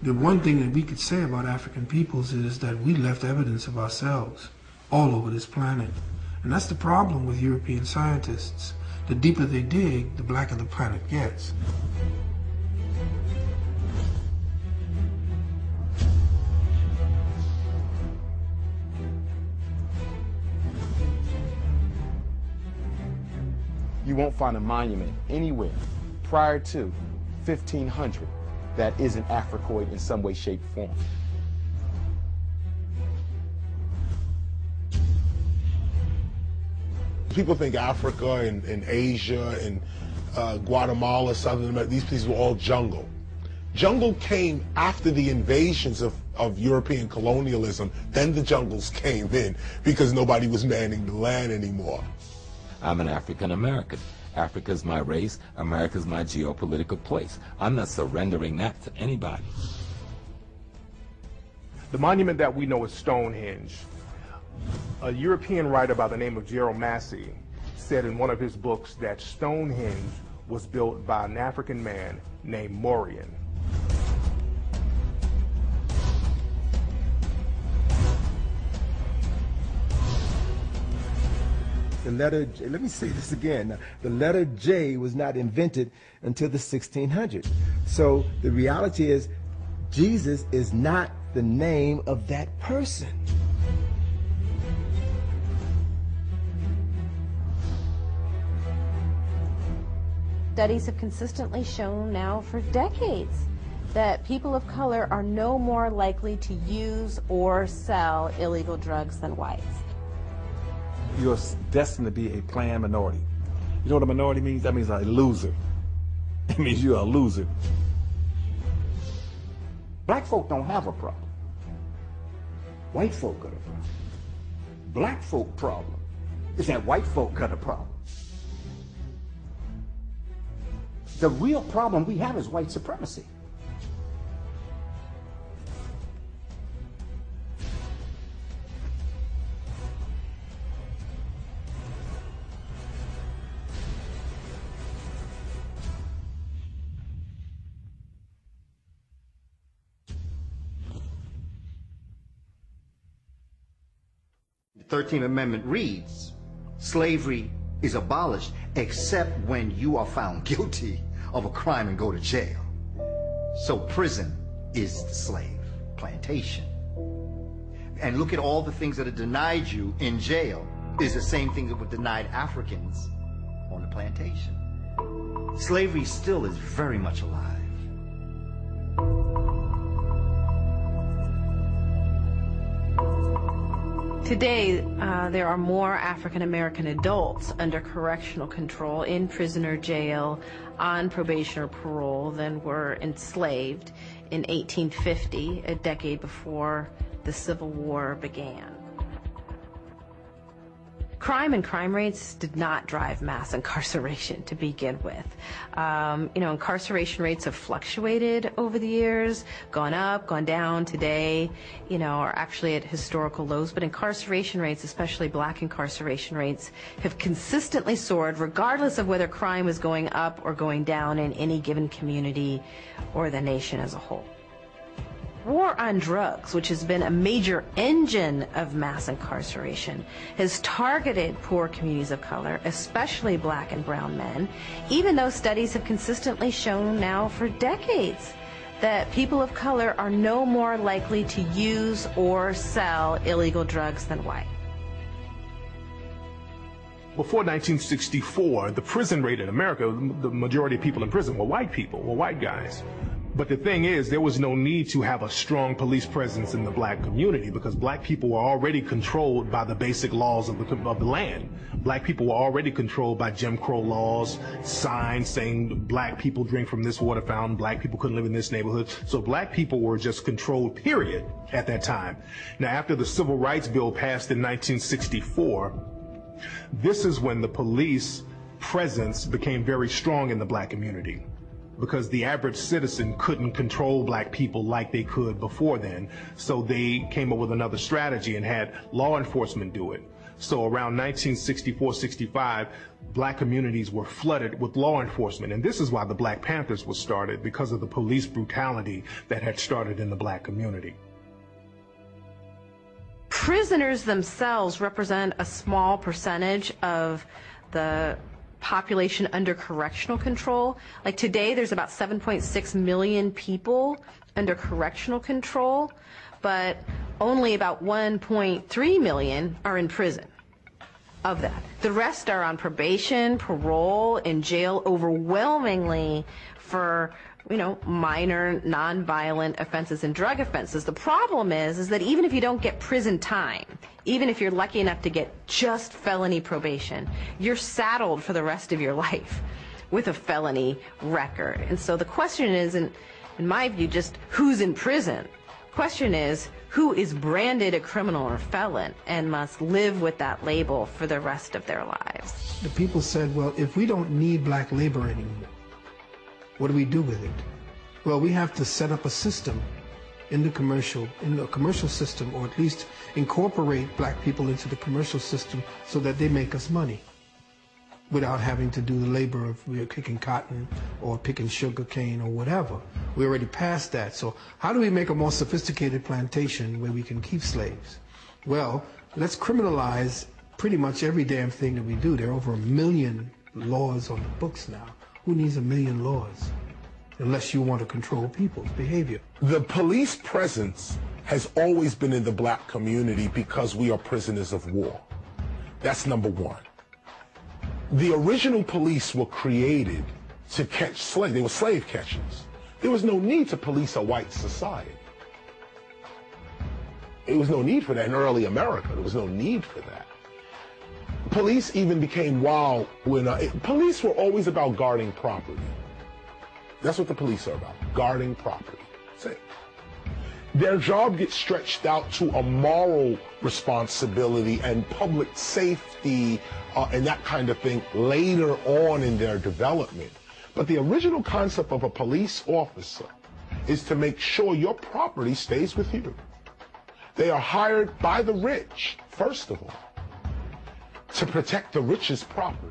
The one thing that we could say about African peoples is that we left evidence of ourselves all over this planet. And that's the problem with European scientists. The deeper they dig, the blacker the planet gets. You won't find a monument anywhere prior to 1500 that isn't Africoid in some way, shape, or form. People think Africa and Asia and Guatemala, Southern America, these places were all jungle. Jungle came after the invasions of European colonialism. Then the jungles came in because nobody was manning the land anymore. I'm an African American. Africa's my race, America's my geopolitical place. I'm not surrendering that to anybody. The monument that we know is Stonehenge. A European writer by the name of Gerald Massey said in one of his books that Stonehenge was built by an African man named Mauryan. The letter J, let me say this again. The letter J was not invented until the 1600s. So the reality is, Jesus is not the name of that person. Studies have consistently shown now for decades that people of color are no more likely to use or sell illegal drugs than whites. You're destined to be a planned minority. You know what a minority means? That means a loser. It means you're a loser. Black folk don't have a problem. White folk got a problem. Black folk problem is that white folk got a problem. The real problem we have is white supremacy. The 13th Amendment reads, slavery is abolished except when you are found guilty of a crime and go to jail. So prison is the slave plantation. And look at all the things that are denied you in jail is the same thing that were denied Africans on the plantation. Slavery still is very much alive. Today, there are more African American adults under correctional control in prison or jail on probation or parole than were enslaved in 1850, a decade before the Civil War began. Crime and crime rates did not drive mass incarceration to begin with. Incarceration rates have fluctuated over the years, gone up, gone down. Today, are actually at historical lows, but incarceration rates, especially black incarceration rates, have consistently soared regardless of whether crime is going up or going down in any given community or the nation as a whole. War on drugs, which has been a major engine of mass incarceration, has targeted poor communities of color, especially black and brown men, even though studies have consistently shown now for decades that people of color are no more likely to use or sell illegal drugs than white. Before 1964, the prison rate in America, the majority of people in prison were white people, were white guys. But the thing is, there was no need to have a strong police presence in the black community because black people were already controlled by the basic laws of the land. Black people were already controlled by Jim Crow laws, signs saying black people drink from this water fountain, black people couldn't live in this neighborhood. So black people were just controlled, period, at that time. Now, after the Civil Rights Bill passed in 1964, this is when the police presence became very strong in the black community, because the average citizen couldn't control black people like they could before then. So they came up with another strategy and had law enforcement do it. So around 1964-65, black communities were flooded with law enforcement. And this is why the Black Panthers was started, because of the police brutality that had started in the black community. Prisoners themselves represent a small percentage of the population under correctional control. Like today, there's about 7.6 million people under correctional control, but only about 1.3 million are in prison of that. The rest are on probation, parole, in jail, overwhelmingly for minor nonviolent offenses and drug offenses. The problem is that even if you don't get prison time, even if you're lucky enough to get just felony probation, you're saddled for the rest of your life with a felony record. And so the question isn't, in my view, just who's in prison. The question is, who is branded a criminal or felon and must live with that label for the rest of their lives. The people said, well, if we don't need black labor anymore, what do we do with it? Well, we have to set up a system in the commercial system, or at least incorporate black people into the commercial system so that they make us money without having to do the labor of picking cotton or picking sugar cane or whatever. We're already past that. So how do we make a more sophisticated plantation where we can keep slaves? Well, let's criminalize pretty much every damn thing that we do. There are over 1 million laws on the books now. Who needs 1 million laws? Unless you want to control people's behavior. The police presence has always been in the black community because we are prisoners of war. That's number one. The original police were created to catch slaves. They were slave catchers. There was no need to police a white society. There was no need for that in early America. There was no need for that. Police even became wild when police were always about guarding property. That's what the police are about, guarding property. That's it. Their job gets stretched out to a moral responsibility and public safety and that kind of thing later on in their development. But the original concept of a police officer is to make sure your property stays with you. They are hired by the rich, first of all, to protect the rich's property.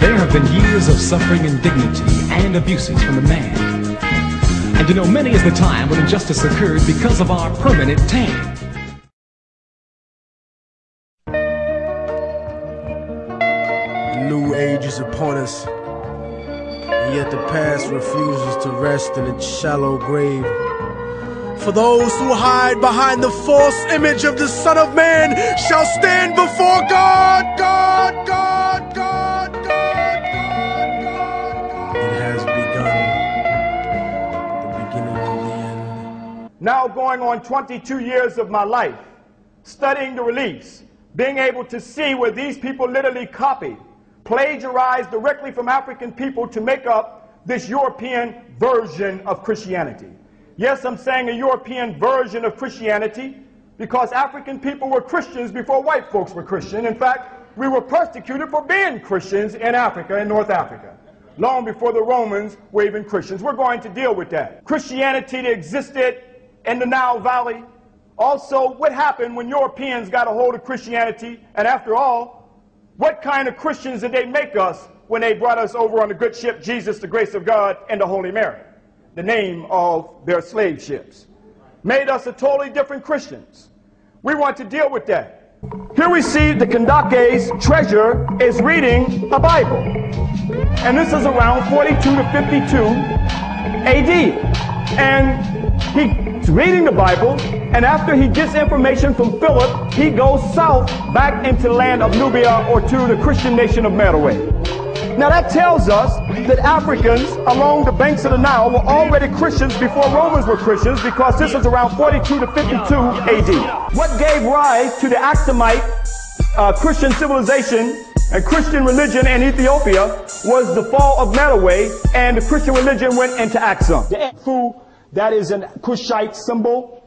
There have been years of suffering, indignity, and abuses from the man. And many is the time when injustice occurred because of our permanent tan. New age is upon us, and yet the past refuses to rest in its shallow grave. For those who hide behind the false image of the Son of Man shall stand before God, God, God, God, God, God, God. It has begun, the beginning of the end. Now going on 22 years of my life, studying the release, being able to see where these people literally copied, plagiarized directly from African people to make up this European version of Christianity. Yes, I'm saying a European version of Christianity because African people were Christians before white folks were Christian. In fact, we were persecuted for being Christians in Africa, in North Africa, long before the Romans were even Christians. We're going to deal with that. Christianity that existed in the Nile Valley. Also, what happened when Europeans got a hold of Christianity? And after all, What kind of Christians did they make us when they brought us over on the good ship Jesus, the grace of God, and the Holy Mary, the name of their slave ships? Made us a totally different Christians. We want to deal with that. Here we see the Kandake's treasurer is reading a Bible. And this is around 42 to 52 AD. And he's reading the Bible, and after he gets information from Philip, he goes south back into the land of Nubia or to the Christian nation of Meroe. Now that tells us that Africans along the banks of the Nile were already Christians before Romans were Christians, because this is around 42 to 52 AD. What gave rise to the Aksumite Christian civilization and Christian religion in Ethiopia was the fall of Meroe, and the Christian religion went into Aksum. The Ekfu, that is an Kushite symbol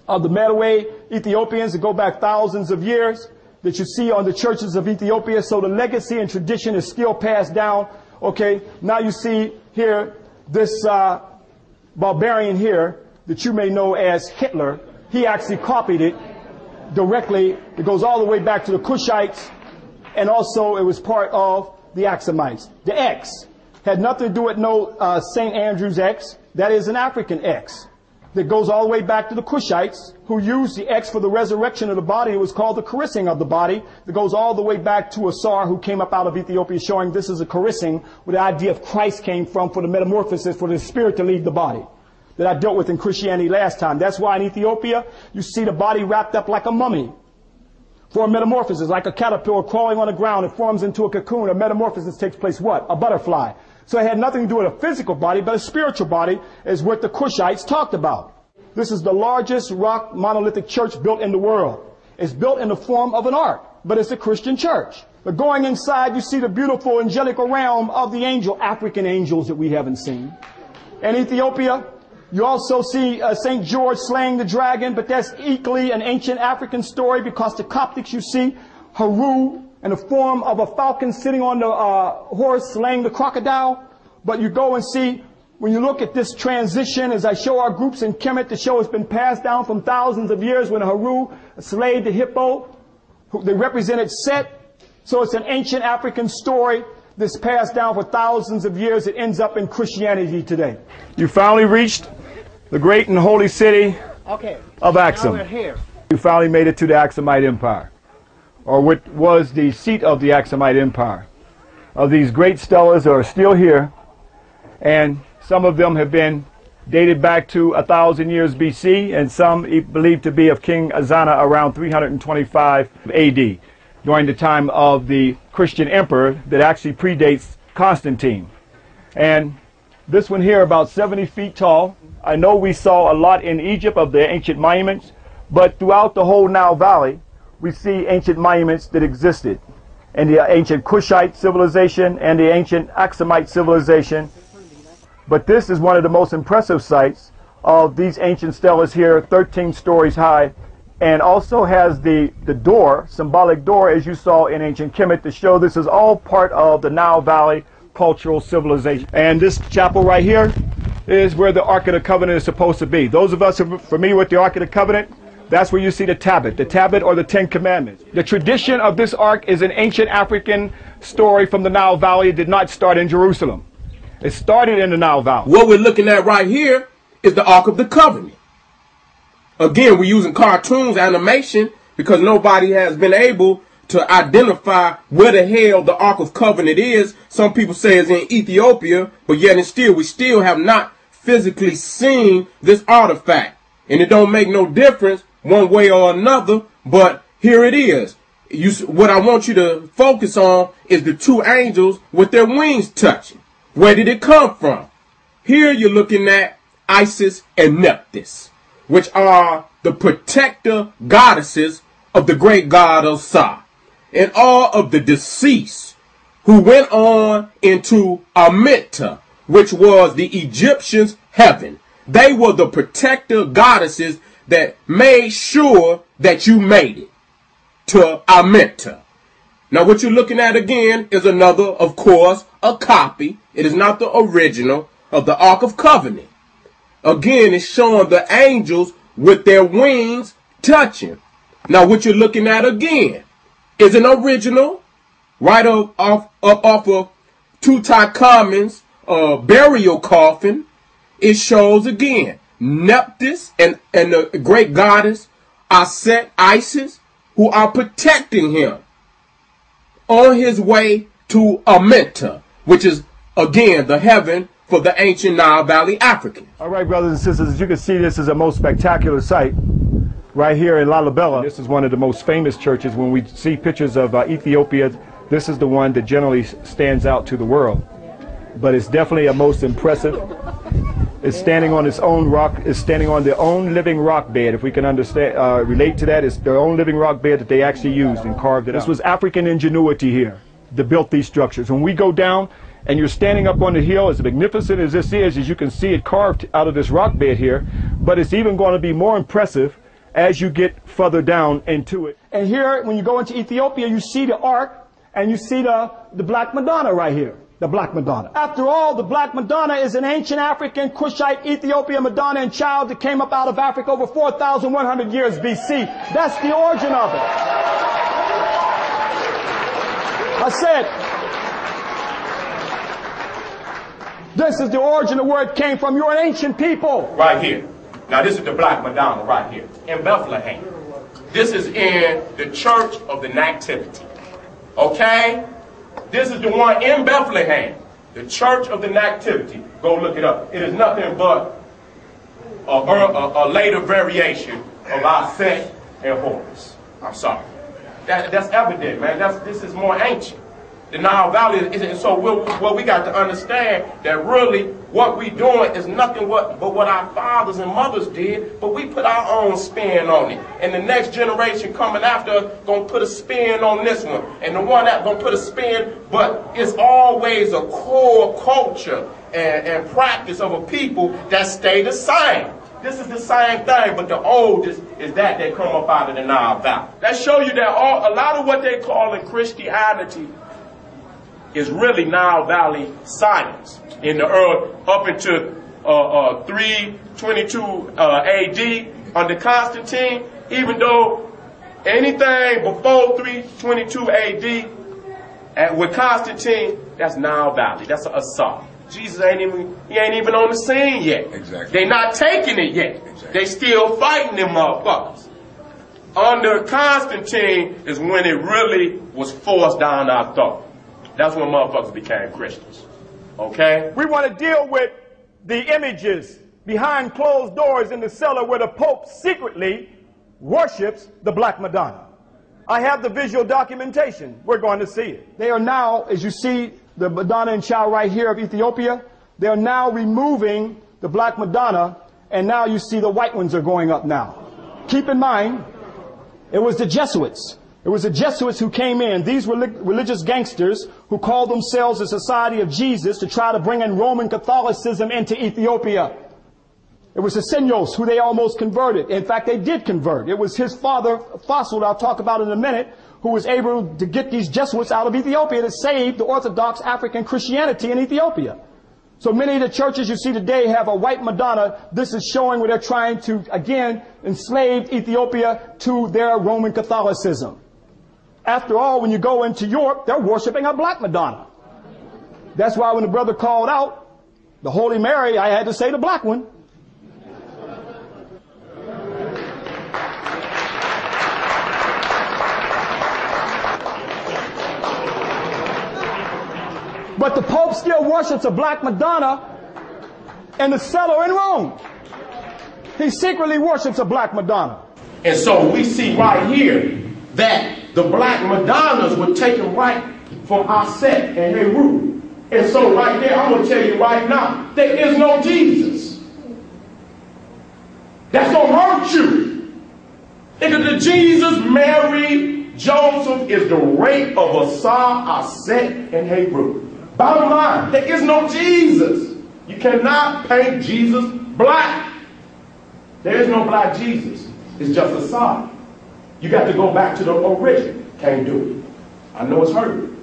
of the Meroe Ethiopians that go back thousands of years, that you see on the churches of Ethiopia. So the legacy and tradition is still passed down. Okay, now you see here this barbarian here that you may know as Hitler. He actually copied it directly. It goes all the way back to the Kushites, and also it was part of the Aksumites. The X had nothing to do with no St. Andrew's X. That is an African X that goes all the way back to the Kushites, who used the X for the resurrection of the body. It was called the caressing of the body. That goes all the way back to Asar, who came up out of Ethiopia, showing this is a caressing, where the idea of Christ came from, for the metamorphosis, for the spirit to leave the body, that I dealt with in Christianity last time. That's why in Ethiopia, you see the body wrapped up like a mummy for a metamorphosis, like a caterpillar crawling on the ground. It forms into a cocoon. A metamorphosis takes place what? A butterfly. So it had nothing to do with a physical body, but a spiritual body is what the Kushites talked about. This is the largest rock monolithic church built in the world. It's built in the form of an ark, but it's a Christian church. But going inside, you see the beautiful angelical realm of the African angels that we haven't seen. In Ethiopia, you also see St. George slaying the dragon, but that's equally an ancient African story, because the Coptics, you see Haru in the form of a falcon sitting on the horse slaying the crocodile. But you go and see, when you look at this transition, as I show our groups in Kemet, the show has been passed down from thousands of years when Haru slayed the hippo. They represented Set. So it's an ancient African story that's passed down for thousands of years. It ends up in Christianity today. You finally reached the great and holy city of Aksum. Now we're here. You finally made it to the Aksumite Empire, or what was the seat of the Aksumite Empire. Of these great stelas are still here, and some of them have been dated back to 1,000 years BC, and some believed to be of King Azana around 325 AD, during the time of the Christian emperor that actually predates Constantine. And this one here, about 70 feet tall. I know we saw a lot in Egypt of the ancient monuments, but throughout the whole Nile Valley, we see ancient monuments that existed in the ancient Kushite civilization and the ancient Aksumite civilization. But this is one of the most impressive sites of these ancient stelas here, 13 stories high, and also has the door, symbolic door, as you saw in ancient Kemet, to show this is all part of the Nile Valley cultural civilization. And this chapel right here is where the Ark of the Covenant is supposed to be. Those of us who are familiar with the Ark of the Covenant, that's where you see the tablet or the 10 Commandments. The tradition of this ark is an ancient African story from the Nile Valley. It did not start in Jerusalem. It started in the Nile Valley. What we're looking at right here is the Ark of the Covenant. Again, we're using cartoons, animation, because nobody has been able to identify where the hell the Ark of Covenant is. Some people say it's in Ethiopia, but yet and still, we still have not physically seen this artifact. And it don't make no difference one way or another, but here it is. What I want you to focus on is the two angels with their wings touching. Where did it come from? Here you're looking at Isis and Nephthys, which are the protector goddesses of the great god Osir, and all of the deceased who went on into Amenta, which was the Egyptians' heaven. They were the protector goddesses that made sure that you made it to Amenta. Now what you're looking at again is another, of course, a copy. It is not the original of the Ark of Covenant. Again, it's showing the angels with their wings touching. Now what you're looking at again is an original right up off of Tutankhamun's burial coffin, it shows again Nephthys and the great goddess Isis, who are protecting him on his way to Amenta, which is again the heaven for the ancient Nile Valley Africans. All right, brothers and sisters, as you can see, this is a most spectacular sight right here in Lalibela. This is one of the most famous churches. When we see pictures of Ethiopia, this is the one that generally stands out to the world. But it's definitely a most impressive. It's standing on its own rock. It's standing on their own living rock bed. If we can understand, relate to that, it's their own living rock bed that they actually used and carved it out. This was African ingenuity here that built these structures. When we go down and you're standing up on the hill, as magnificent as this is, as you can see it carved out of this rock bed here, but it's even going to be more impressive as you get further down into it. And here, when you go into Ethiopia, you see the Ark and you see the Black Madonna right here. The Black Madonna. After all, the Black Madonna is an ancient African, Cushite, Ethiopian Madonna and child that came up out of Africa over 4,100 years BC. That's the origin of it. I said, this is the origin of where it came from. You're an ancient people. Right here. Now this is the Black Madonna right here in Bethlehem. This is in the Church of the Nativity. Okay? This is the one in Bethlehem, the Church of the Nativity. Go look it up. It is nothing but a later variation of our Set and Horus. I'm sorry. That's evident, man. This is more ancient. The Nile Valley is, so what we got to understand that really what we doing is nothing but what our fathers and mothers did, but we put our own spin on it. And the next generation coming after gonna put a spin on this one, and the one that gonna put a spin, but it's always a core culture and practice of a people that stay the same. This is the same thing, but the oldest is that they come up out of the Nile Valley. That show you that a lot of what they call in Christianity is really Nile Valley science. In the early, up into 322 AD under Constantine, even though anything before 322 AD with Constantine, that's Nile Valley. That's an assault. Jesus ain't even on the scene yet. Exactly. They not taking it yet. Exactly. They still fighting them motherfuckers. Under Constantine is when it really was forced down our throat. That's when motherfuckers became Christians. Okay? We want to deal with the images behind closed doors in the cellar where the Pope secretly worships the Black Madonna. I have the visual documentation. We're going to see it. They are now, as you see the Madonna and child right here of Ethiopia, they are now removing the Black Madonna, and now you see the white ones are going up now. Keep in mind, it was the Jesuits. It was the Jesuits who came in, these religious gangsters who called themselves the Society of Jesus to try to bring in Roman Catholicism into Ethiopia. It was the Senyos who they almost converted. In fact, they did convert. It was his father, Fossil, I'll talk about in a minute, who was able to get these Jesuits out of Ethiopia to save the Orthodox African Christianity in Ethiopia. So many of the churches you see today have a white Madonna. This is showing where they're trying to, again, enslave Ethiopia to their Roman Catholicism. After all, when you go into Europe, they're worshiping a Black Madonna. That's why when the brother called out the Holy Mary, I had to say the black one. But the Pope still worships a Black Madonna in the cellar in Rome. He secretly worships a Black Madonna. And so we see right here that the Black Madonnas were taken right from Aset and Heru. And so right there, I'm going to tell you right now, there is no Jesus. That's going to hurt you. Because the Jesus, Mary, Joseph is the rape of Asa, Aset, and Heru. Bottom line, there is no Jesus. You cannot paint Jesus black. There is no black Jesus. It's just Asa. You got to go back to the origin. Can't do it. I know it's hurting.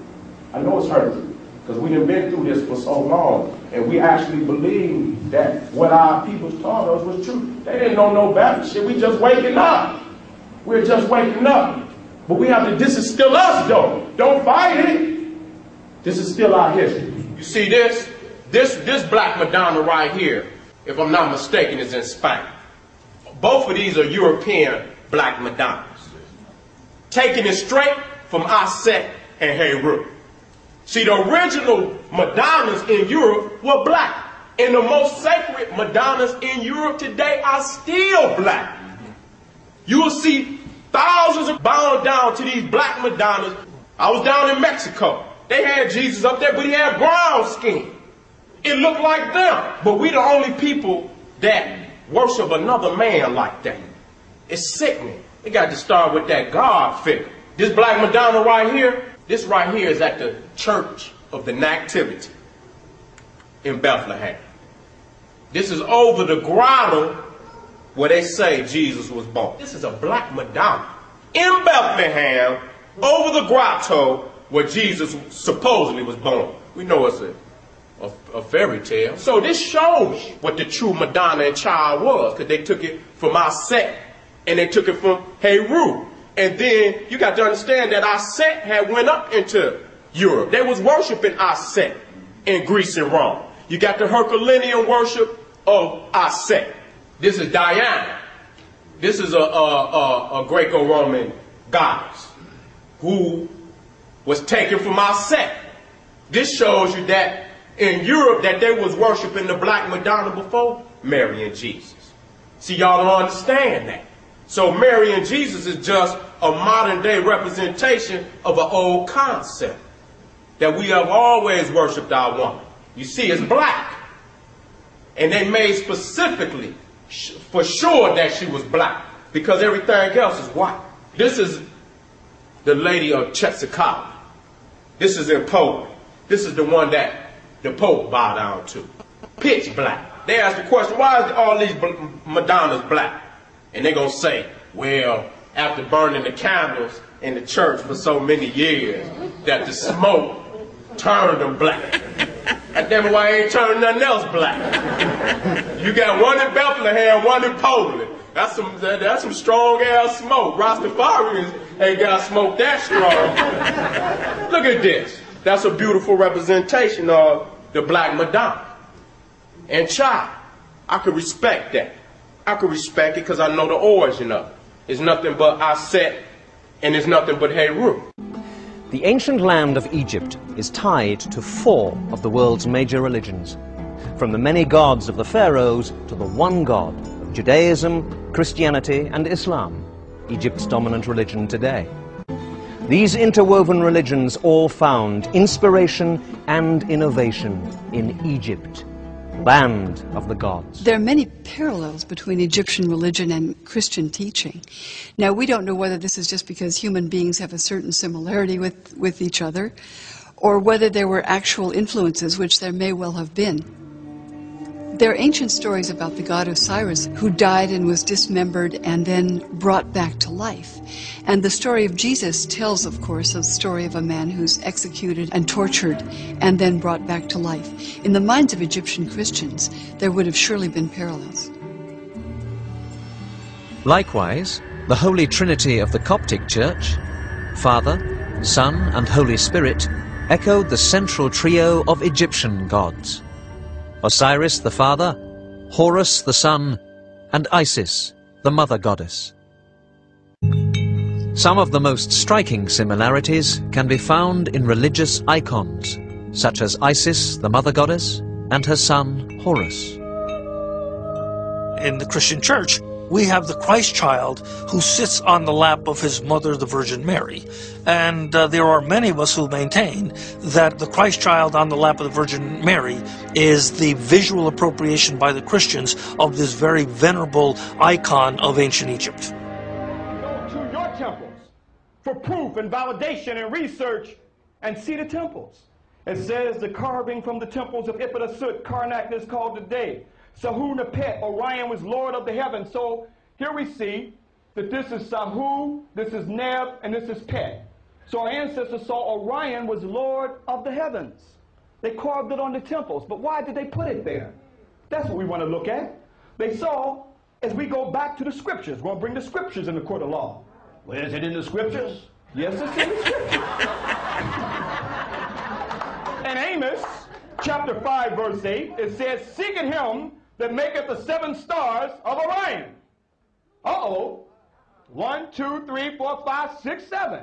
I know it's hurting. Because we done been through this for so long. And we actually believe that what our people taught us was true. They didn't know no better shit. We just waking up. We're just waking up. But we have to, this is still us though. Don't fight it. This is still our history. You see this? This Black Madonna right here, if I'm not mistaken, is in Spain. Both of these are European Black Madonnas. Taking it straight from Aset and Heru. See, the original Madonnas in Europe were black. And the most sacred Madonnas in Europe today are still black. You will see thousands of bound down to these black Madonnas. I was down in Mexico. They had Jesus up there, but he had brown skin. It looked like them. But we the only people that worship another man like that. It's sickening. It got to start with that God figure. This Black Madonna right here, this right here is at the Church of the Nativity in Bethlehem. This is over the grotto where they say Jesus was born. This is a Black Madonna in Bethlehem over the grotto where Jesus supposedly was born. We know it's a fairy tale. So this shows what the true Madonna and child was, because they took it from Aset and they took it from Heru. And then you got to understand that Aset had went up into Europe. They was worshiping Aset in Greece and Rome. You got the Herculean worship of Aset. This is Diana. This is a Greco-Roman goddess who was taken from Aset. This shows you that in Europe that they was worshiping the Black Madonna before Mary and Jesus. See, y'all don't understand that. So Mary and Jesus is just a modern day representation of an old concept that we have always worshipped our woman. You see, it's black. And they made specifically for sure that she was black, because everything else is white. This is the Lady of Czestochowa. This is in Poland. This is the one that the Pope bowed down to. Pitch black. They ask the question, why is all these Madonnas black? And they're going to say, well, after burning the candles in the church for so many years, that the smoke turned them black. And then why ain't turning nothing else black? You got one in Bethlehem, one in Poland. That's some strong ass smoke. Rastafarians ain't got smoke that strong. Look at this. That's a beautiful representation of the Black Madonna. And child, I could respect that. I could respect it because I know the origin of it. It's nothing but Aset and it's nothing but Heru. The ancient land of Egypt is tied to 4 of the world's major religions, from the many gods of the pharaohs to the one God of Judaism, Christianity, and Islam, Egypt's dominant religion today. These interwoven religions all found inspiration and innovation in Egypt, land of the gods. There are many parallels between Egyptian religion and Christian teaching. Now, we don't know whether this is just because human beings have a certain similarity with each other, or whether there were actual influences, which there may well have been. There are ancient stories about the god Osiris who died and was dismembered and then brought back to life. And the story of Jesus tells, of course, the story of a man who's executed and tortured and then brought back to life. In the minds of Egyptian Christians, there would have surely been parallels. Likewise, the Holy Trinity of the Coptic Church, Father, Son, and Holy Spirit, echoed the central trio of Egyptian gods. Osiris the father, Horus the son, and Isis the mother goddess. Some of the most striking similarities can be found in religious icons, such as Isis the mother goddess and her son Horus. In the Christian Church, we have the Christ child who sits on the lap of his mother, the Virgin Mary. And there are many of us who maintain that the Christ child on the lap of the Virgin Mary is the visual appropriation by the Christians of this very venerable icon of ancient Egypt. Go to your temples for proof and validation and research and see the temples. It says the carving from the temples of Ipidasut, Karnak is called today. Sahu Nepet, Orion was Lord of the heavens. So here we see that this is Sahu, this is Neb, and this is Pet. So our ancestors saw Orion was Lord of the heavens. They carved it on the temples. But why did they put it there? That's what we want to look at. They saw, as we go back to the scriptures, we're going to bring the scriptures in the court of law. Where is it in the scriptures? Yes, it's in the scripture. In Amos, chapter 5, verse 8, it says, seeketh him that maketh the 7 stars of Orion. Uh-oh. 1, 2, 3, 4, 5, 6, 7.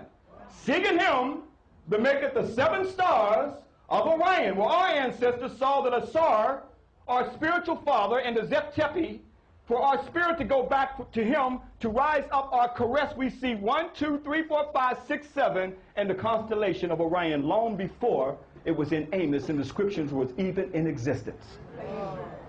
Seeking him that maketh the 7 stars of Orion. Well, our ancestors saw that Asar, our spiritual father, and the Zep-Tepi, for our spirit to go back to him, to rise up our caress, we see 1, 2, 3, 4, 5, 6, 7, and the constellation of Orion long before it was in Amos and the scriptures was even in existence.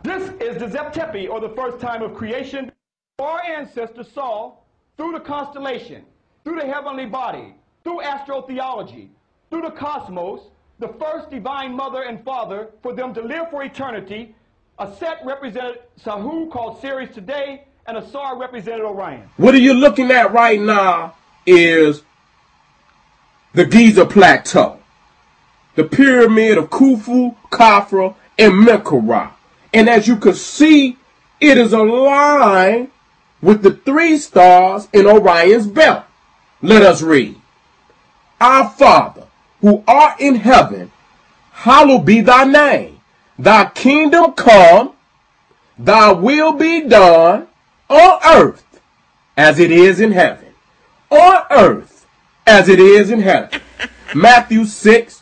This is the Zep-Tepi, or the first time of creation. Our ancestors saw through the constellation, through the heavenly body, through astrotheology, through the cosmos, the first divine mother and father for them to live for eternity. A set represented Sahu, called Ceres today, and Asar represented Orion. What are you looking at right now is the Giza Plateau, the pyramid of Khufu, Khafra, and Menkaure. And as you can see, it is aligned with the 3 stars in Orion's belt. Let us read. Our Father, who art in heaven, hallowed be thy name. Thy kingdom come, thy will be done on earth as it is in heaven. On earth as it is in heaven. Matthew 6,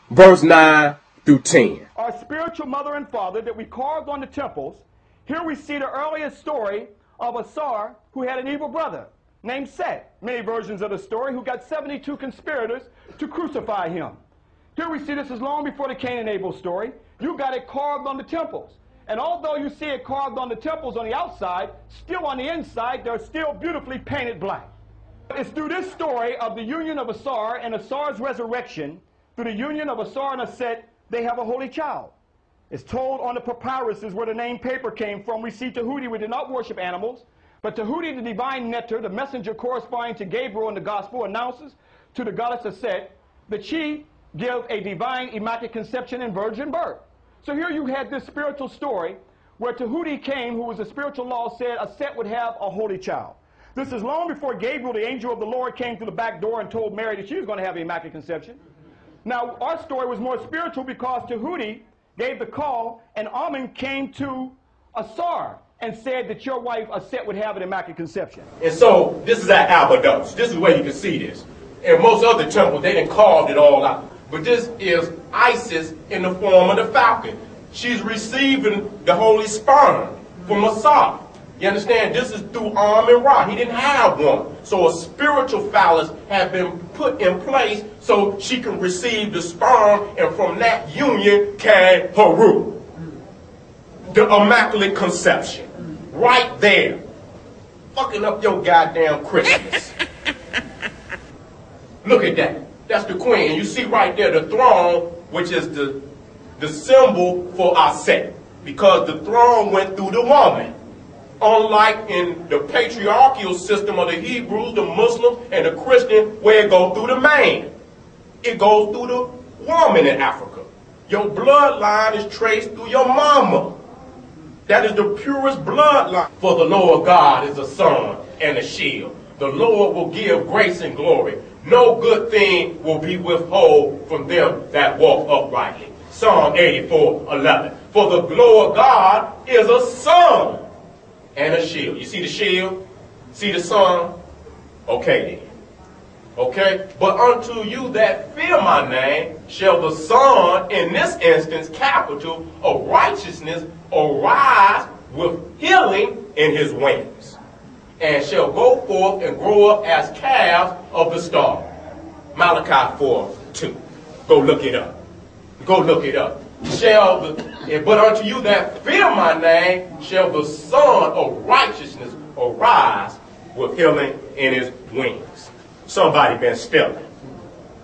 verse 9 through 10. Our spiritual mother and father that we carved on the temples. Here we see the earliest story of Asar, who had an evil brother named Set. Many versions of the story, who got 72 conspirators to crucify him. Here we see this is long before the Cain and Abel story. You got it carved on the temples. And although you see it carved on the temples on the outside, still on the inside, they're still beautifully painted black. It's through this story of the union of Asar and Asar's resurrection, through the union of Asar and Aset, they have a holy child. It's told on the papyruses where the name paper came from. We see Tahuti, we did not worship animals, but Tahuti, the divine nectar, the messenger corresponding to Gabriel in the gospel, announces to the goddess Aset that she give a divine immaculate conception and virgin birth. So here you had this spiritual story where Tahuti came, who was a spiritual law, said Aset would have a holy child. This is long before Gabriel, the angel of the Lord, came through the back door and told Mary that she was going to have an immaculate conception. Now, our story was more spiritual because Tahuti gave the call, and Amun came to Asar and said that your wife Aset would have an immaculate conception. And so this is at Abydos. This is where you can see this. In most other temples, they done carved it all out. But this is Isis in the form of the falcon. She's receiving the holy sperm from Asar. You understand? This is through Amun-Ra. He didn't have one. So a spiritual phallus had been put in place so she can receive the sperm, and from that union came Haru, the immaculate conception. Right there. Fucking up your goddamn Christmas. Look at that. That's the queen. And you see right there the throne, which is the symbol for Aset, because the throne went through the woman. Unlike in the patriarchal system of the Hebrews, the Muslims, and the Christian, where it goes through the man. It goes through the woman in Africa. Your bloodline is traced through your mama. That is the purest bloodline. For the Lord God is a sun and a shield. The Lord will give grace and glory. No good thing will be withheld from them that walk uprightly. Psalm 84:11. For the glory of God is a sun and a shield. You see the shield? See the sun? Okay then. Okay? But unto you that fear my name shall the sun, in this instance, capital, of righteousness arise with healing in his wings, and shall go forth and grow up as calves of the star. Malachi 4:2. Go look it up. Go look it up. But unto you that fear my name shall the sun of righteousness arise with healing in his wings. Somebody been stealing.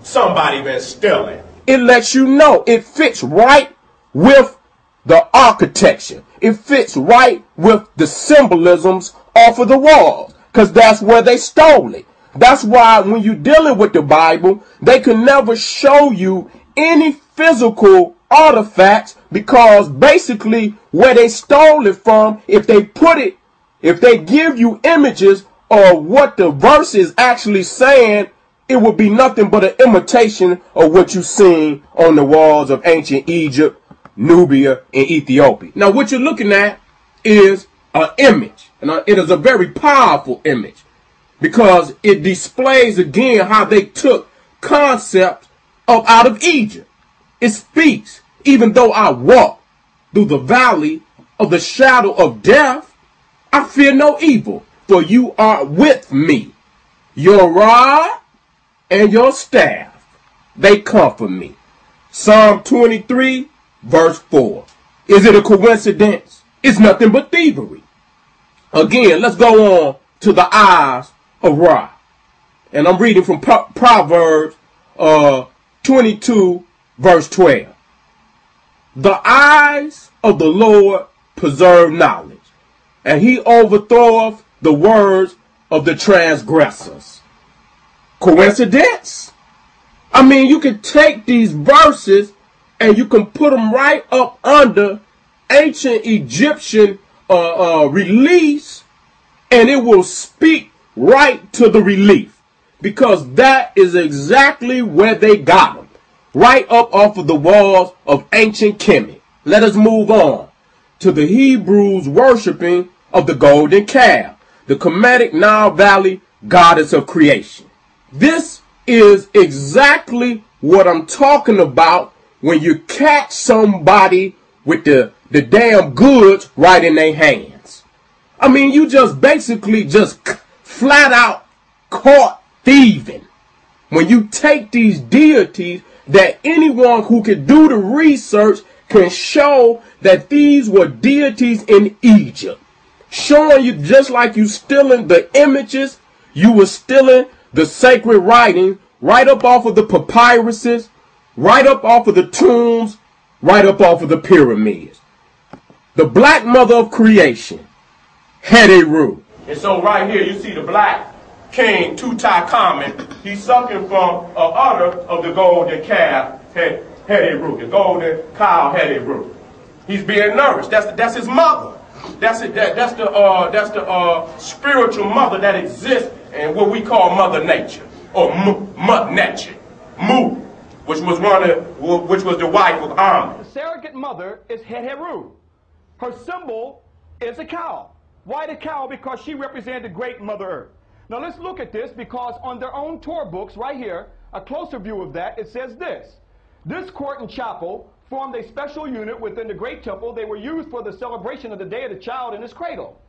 Somebody been stealing. It lets you know it fits right with the architecture. It fits right with the symbolisms off of the walls, because that's where they stole it. That's why when you're dealing with the Bible, they can never show you any physical artifacts, because basically where they stole it from, if they give you images of what the verse is actually saying, it would be nothing but an imitation of what you've seen on the walls of ancient Egypt, Nubia, and Ethiopia. Now, what you're looking at is an image, and it is a very powerful image because it displays again how they took concepts up out of Egypt. It speaks, even though I walk through the valley of the shadow of death, I fear no evil, for you are with me. Your rod and your staff, they comfort me. Psalm 23, verse 4. Is it a coincidence? It's nothing but thievery. Again, let's go on to the eyes of Ra. And I'm reading from Proverbs 22, verse 12. The eyes of the Lord preserve knowledge, and he overthroweth the words of the transgressors. Coincidence? I mean, you can take these verses and you can put them right up under ancient Egyptian release, and it will speak right to the relief, because that is exactly where they got them, right up off of the walls of ancient Kemet. Let us move on to the Hebrews worshiping of the golden calf, the Kemetic Nile Valley goddess of creation. This is exactly what I'm talking about when you catch somebody with the damn goods right in their hands. I mean, you just basically just flat out caught thieving when you take these deities that anyone who can do the research can show that these were deities in Egypt, showing you just like you stealing the images, you were stealing the sacred writing right up off of the papyruses, right up off of the tombs, right up off of the pyramids. The black mother of creation, Heru. And so right here you see the black king Tutankhamun. He's sucking from an udder of the golden calf, Heru, the golden cow Heru. He's being nourished. That's his mother. That's the spiritual mother that exists in what we call Mother Nature, or Mud Nature, Mu, which was the wife of Amun. The surrogate mother is Heru. Her symbol is a cow. Why the cow? Because she represented the great Mother Earth. Now let's look at this, because on their own Torah books right here, a closer view of that, it says this. This court and chapel formed a special unit within the great temple. They were used for the celebration of the day of the child in his cradle.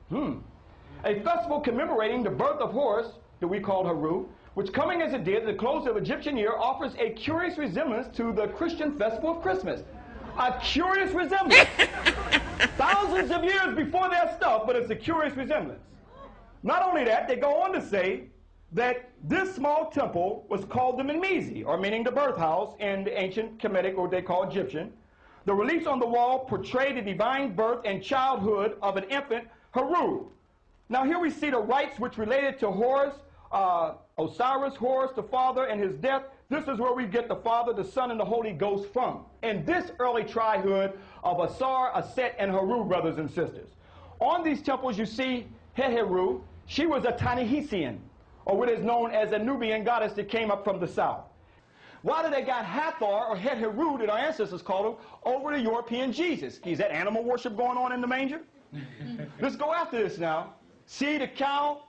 A festival commemorating the birth of Horus, that we called Heru, which, coming as it did at the close of Egyptian year, offers a curious resemblance to the Christian festival of Christmas. A curious resemblance. Thousands of years before their stuff, but it's a curious resemblance. Not only that, they go on to say that this small temple was called the Menmesi, or meaning the birth house in the ancient Kemetic, or they call Egyptian. The reliefs on the wall portray the divine birth and childhood of an infant, Heru. Now here we see the rites which related to Horus, Osiris, Horus, the father, and his death. This is where we get the Father, the Son, and the Holy Ghost from. And this early trihood of Asar, Aset, and Heru, brothers and sisters. On these temples you see Heru. She was a Tanihisian, or what is known as a Nubian goddess that came up from the south. Why did they got Hathor, or Heru, that our ancestors called him, over the European Jesus? Is that animal worship going on in the manger? Let's go after this now. See the cow,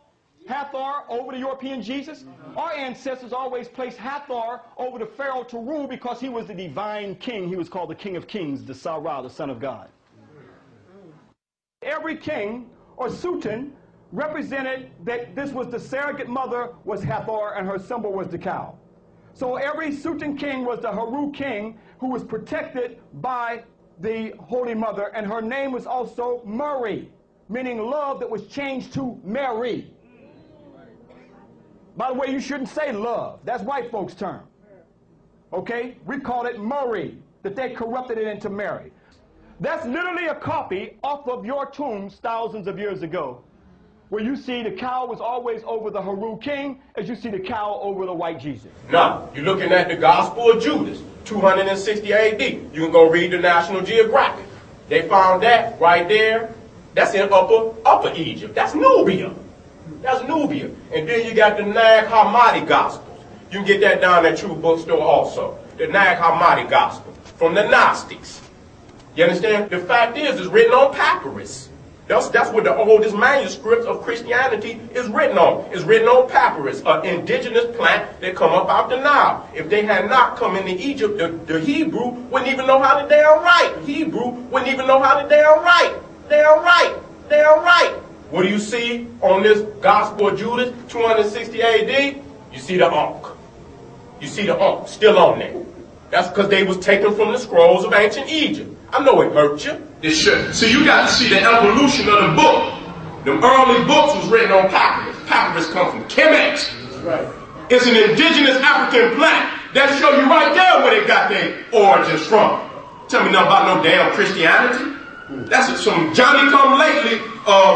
Hathor, over the European Jesus? Our ancestors always placed Hathor over the Pharaoh to rule because he was the divine king. He was called the King of Kings, the Sarah, the Son of God. Every king or sultan represented that this was the surrogate mother was Hathor, and her symbol was the cow. So every sultan king was the Heru king who was protected by the Holy Mother, and her name was also Murray, meaning love that was changed to Mary. By the way, you shouldn't say love. That's white folks' term. Okay? We call it Murray, that they corrupted it into Mary. That's literally a copy off of your tombs thousands of years ago, where you see the cow was always over the Heru king, as you see the cow over the white Jesus. Now, you're looking at the Gospel of Judas, 260 AD. You can go read the National Geographic. They found that right there. That's in Upper Egypt. That's Nubia. That's Nubia. And then you got the Nag Hammadi Gospels. You can get that down at True Bookstore also. The Nag Hammadi Gospel from the Gnostics. You understand? The fact is, it's written on papyrus. That's what the oldest manuscripts of Christianity is written on. It's written on papyrus, an indigenous plant that come up out the Nile. If they had not come into Egypt, the Hebrew wouldn't even know how to damn write. The Hebrew wouldn't even know how to damn write. Damn right. Damn right. What do you see on this Gospel of Judas, 260 AD? You see the Ankh. You see the Ankh still on there. That's because they was taken from the scrolls of ancient Egypt. I know it hurt you. It should. So you got to see the evolution of the book. The early books was written on papyrus. Papyrus come from Kemet. Right. It's an indigenous African plant. That show you right there where they got their origins from. Tell me nothing about no damn Christianity. That's some Johnny-come-lately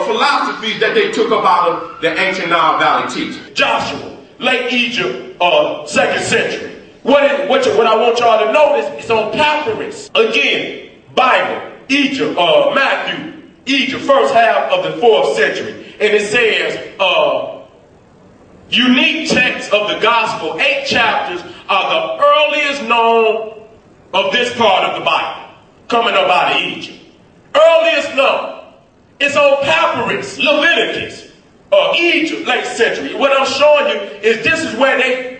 philosophies that they took up out of the ancient Nile Valley teaching. Joshua, late Egypt, 2nd century. What I want y'all to notice, it's on papyrus. Again, Bible, Egypt, Matthew, Egypt, first half of the 4th century. And it says, unique texts of the gospel, 8 chapters, are the earliest known of this part of the Bible, coming up out of Egypt. Earliest known. It's on papyrus, Leviticus, Egypt, late century. What I'm showing you is this is where they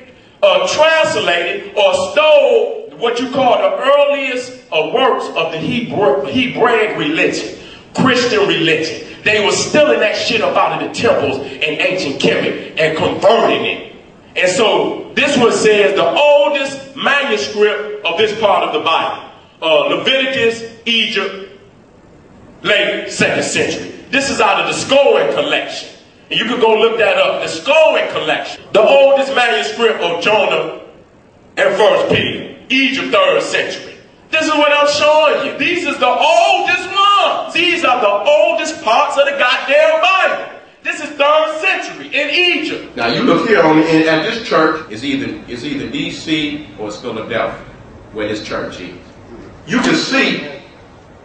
translated or stole what you call the earliest works of the Hebraic religion, Christian religion. They were stealing that shit up out of the temples in ancient Kemet and converting it. And so this one says the oldest manuscript of this part of the Bible, Leviticus, Egypt, late 2nd century. This is out of the Scowen collection. And you can go look that up. The Scowen collection. The oldest manuscript of Jonah and 1 Peter. Egypt, 3rd century. This is what I'm showing you. These is the oldest ones. These are the oldest parts of the goddamn Bible. This is 3rd century in Egypt. Now you look here at this church. It's either D.C. or it's Philadelphia, where this church is. You can see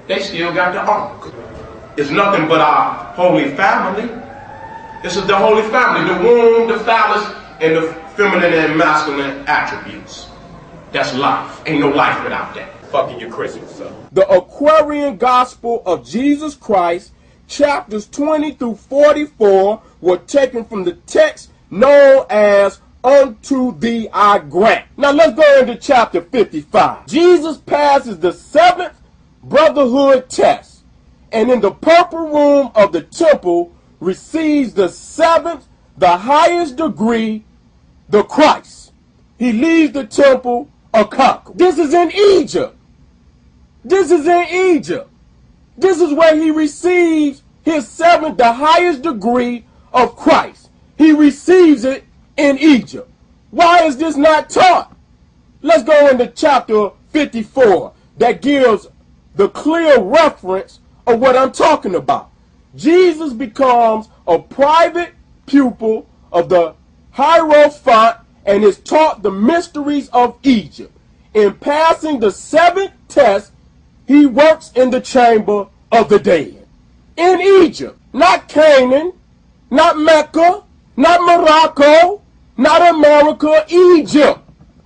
they still got the ark. It's nothing but our Holy Family. This is the Holy Family, the womb, the phallus, and the feminine and masculine attributes. That's life. Ain't no life without that. Fucking your Christmas up. The Aquarian Gospel of Jesus Christ, chapters 20 through 44, were taken from the text known as Unto Thee I Grant. Now let's go into chapter 55. Jesus passes the 7th brotherhood test, and in the purple room of the temple receives the 7th, the highest degree, the Christ. He leaves the temple a conqueror. This is in Egypt. This is in Egypt. This is where he receives his 7th, the highest degree of Christ. He receives it in Egypt. Why is this not taught? Let's go into chapter 54. That gives the clear reference of what I'm talking about. Jesus becomes a private pupil of the Hierophant and is taught the mysteries of Egypt. In passing the 7th test, he works in the chamber of the dead. In Egypt, not Canaan, not Mecca, not Morocco, not America. Egypt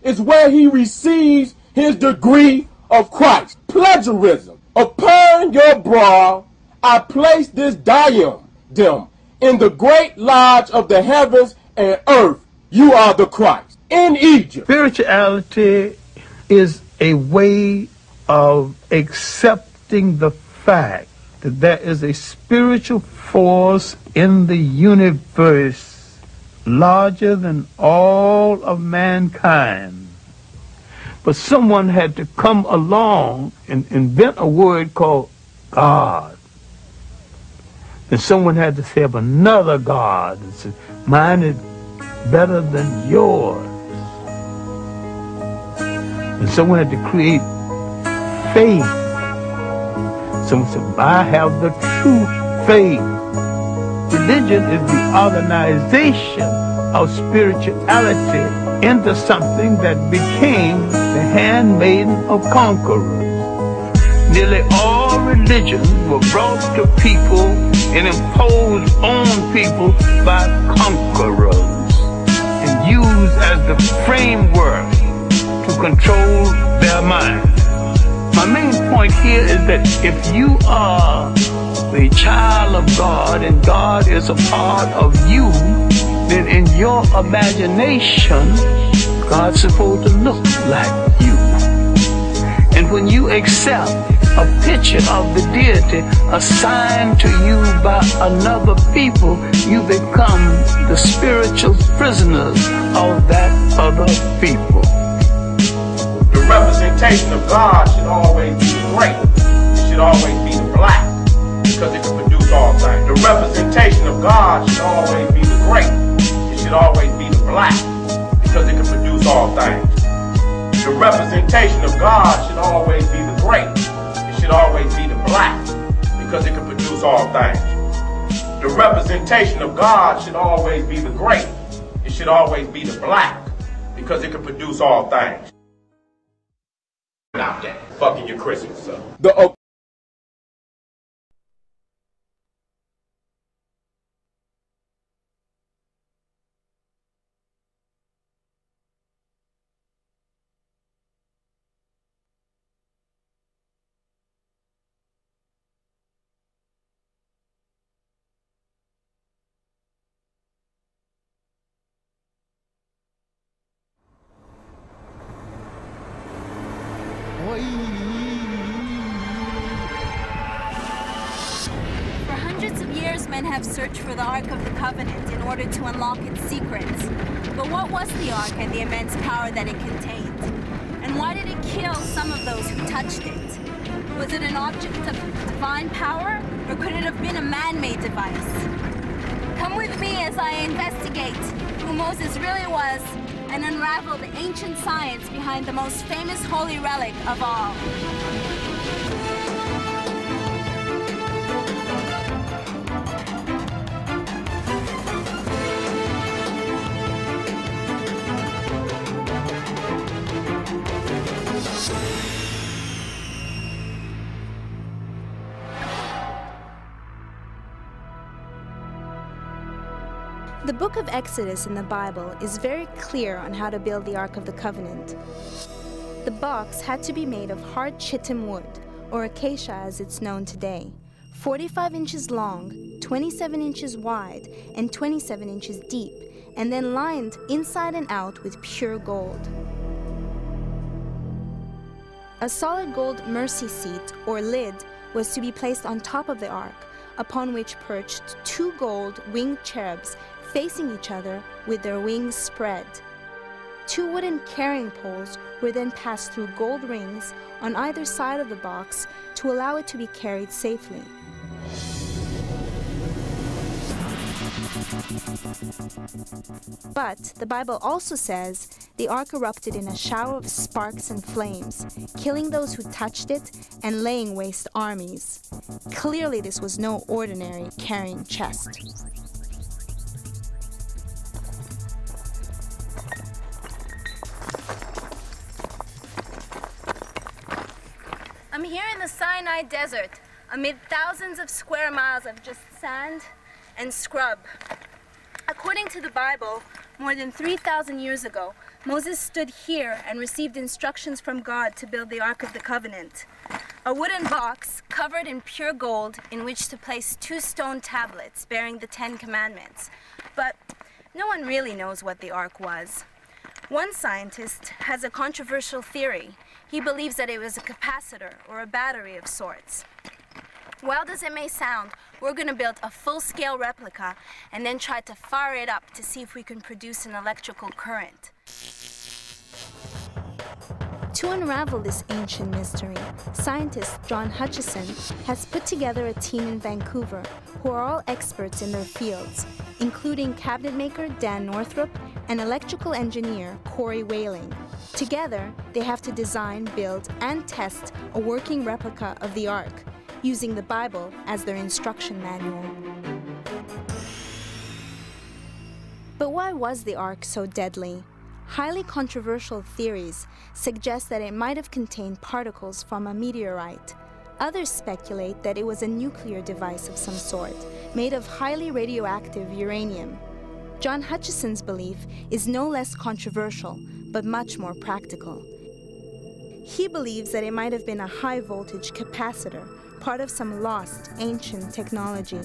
is where he receives his degree of Christ. Plagiarism. Upon your brow I place this diadem in the great lodge of the heavens and earth. You are the Christ. In Egypt. Spirituality is a way of accepting the fact that there is a spiritual force in the universe larger than all of mankind. But someone had to come along and invent a word called God. And someone had to say of another God and say, mine is better than yours. And someone had to create faith. Someone said, I have the true faith. Religion is the organization of spirituality into something that became the handmaiden of conquerors. Nearly all religions were brought to people and imposed on people by conquerors. And used as the framework to control their mind. My main point here is that if you are the child of God and God is a part of you, then in your imagination, God's supposed to look like you. And when you accept a picture of the deity assigned to you by another people, you become the spiritual prisoners of that other people. The representation of God should always be the great. It should always be the black, because it can produce all things. The representation of God should always be the great. It should always be the black, because it can produce all things. The representation of God should always be the great. It should always be the black, because it can produce all things. The representation of God should always be the great. It should always be the black, because it can produce all things. Not that. Fucking your Christmas, son. For hundreds of years, men have searched for the Ark of the Covenant in order to unlock its secrets. But what was the Ark and the immense power that it contained? And why did it kill some of those who touched it? Was it an object of divine power, or could it have been a man-made device? Come with me as I investigate who Moses really was and unravel the ancient science behind the most famous holy relic of all. The book of Exodus in the Bible is very clear on how to build the Ark of the Covenant. The box had to be made of hard chitim wood, or acacia as it's known today, 45 inches long, 27 inches wide, and 27 inches deep, and then lined inside and out with pure gold. A solid gold mercy seat, or lid, was to be placed on top of the Ark, upon which perched 2 gold winged cherubs facing each other with their wings spread. 2 wooden carrying poles were then passed through gold rings on either side of the box to allow it to be carried safely. But the Bible also says the Ark erupted in a shower of sparks and flames, killing those who touched it and laying waste armies. Clearly this was no ordinary carrying chest. I'm here in the Sinai Desert, amid thousands of square miles of just sand and scrub. According to the Bible, more than 3,000 years ago, Moses stood here and received instructions from God to build the Ark of the Covenant. A wooden box covered in pure gold in which to place 2 stone tablets bearing the 10 Commandments. But no one really knows what the Ark was. One scientist has a controversial theory. He believes that it was a capacitor or a battery of sorts. Wild as it may sound, we're going to build a full-scale replica and then try to fire it up to see if we can produce an electrical current. To unravel this ancient mystery, scientist John Hutchison has put together a team in Vancouver who are all experts in their fields, including cabinet maker Dan Northrup and electrical engineer Corey Whaling. Together, they have to design, build, and test a working replica of the Ark, using the Bible as their instruction manual. But why was the Ark so deadly? Highly controversial theories suggest that it might have contained particles from a meteorite. Others speculate that it was a nuclear device of some sort, made of highly radioactive uranium. John Hutchison's belief is no less controversial, but much more practical. He believes that it might have been a high-voltage capacitor, part of some lost, ancient technology.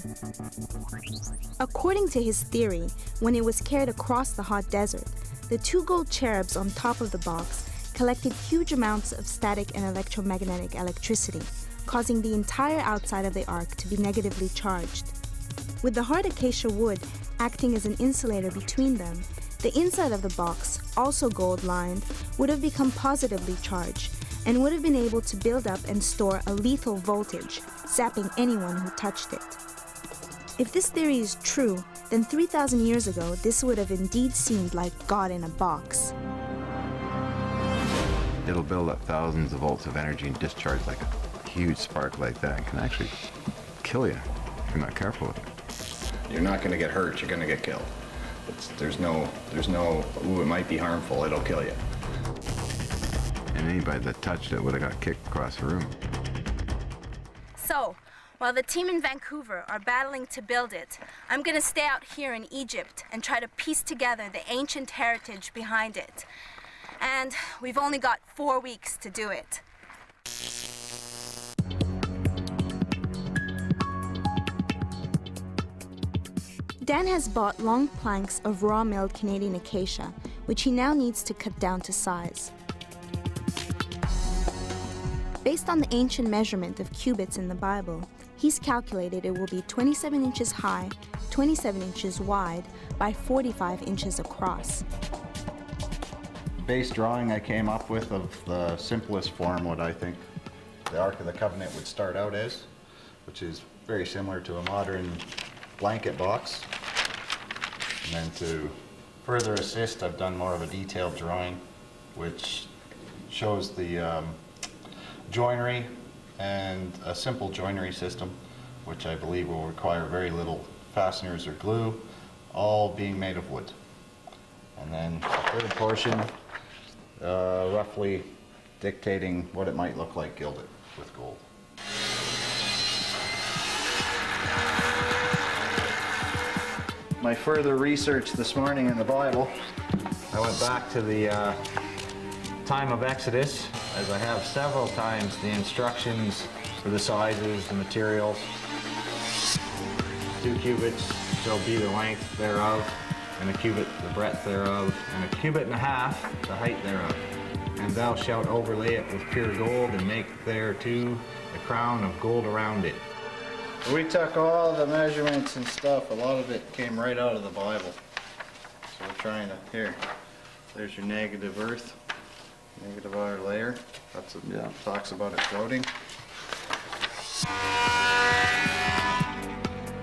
According to his theory, when it was carried across the hot desert, the two gold cherubs on top of the box collected huge amounts of static and electromagnetic electricity, causing the entire outside of the ark to be negatively charged. With the hard acacia wood acting as an insulator between them, the inside of the box, also gold-lined, would have become positively charged and would have been able to build up and store a lethal voltage, zapping anyone who touched it. If this theory is true, then 3,000 years ago, this would have indeed seemed like God in a box. It'll build up thousands of volts of energy and discharge like a huge spark like that. It can actually kill you if you're not careful with it. You're not going to get hurt, you're going to get killed. There's no, ooh, it might be harmful, it'll kill you. And anybody that touched it would have got kicked across the room. So, while the team in Vancouver are battling to build it, I'm going to stay out here in Egypt and try to piece together the ancient heritage behind it. And we've only got 4 weeks to do it. Dan has bought long planks of raw milled Canadian acacia, which he now needs to cut down to size. Based on the ancient measurement of cubits in the Bible, he's calculated it will be 27 inches high, 27 inches wide, by 45 inches across. Base drawing I came up with of the simplest form, what I think the Ark of the Covenant would start out as, which is very similar to a modern blanket box. And then to further assist, I've done more of a detailed drawing, which shows the joinery and a simple joinery system, which I believe will require very little fasteners or glue, all being made of wood. And then the third portion, roughly dictating what it might look like gilded with gold. My further research this morning in the Bible, I went back to the time of Exodus, as I have several times the instructions for the sizes, the materials. 2 cubits shall be the length thereof, and a cubit the breadth thereof, and a cubit and a half the height thereof. And thou shalt overlay it with pure gold, and make thereto a crown of gold around it. We took all the measurements and stuff, a lot of it came right out of the Bible. So we're trying to, here, there's your negative earth, negative outer layer. That's what talks about it floating.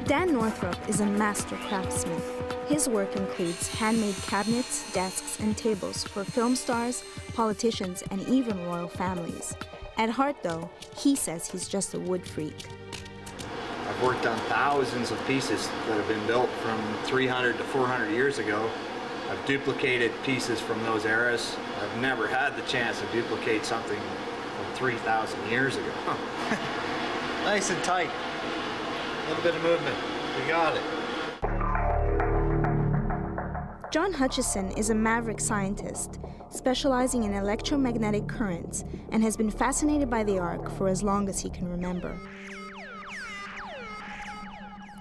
Dan Northrop is a master craftsman. His work includes handmade cabinets, desks, and tables for film stars, politicians, and even royal families. At heart, though, he says he's just a wood freak. I've worked on thousands of pieces that have been built from 300 to 400 years ago. I've duplicated pieces from those eras. I've never had the chance to duplicate something from 3,000 years ago. Nice and tight. A little bit of movement. We got it. John Hutchison is a maverick scientist, specializing in electromagnetic currents, and has been fascinated by the Ark for as long as he can remember.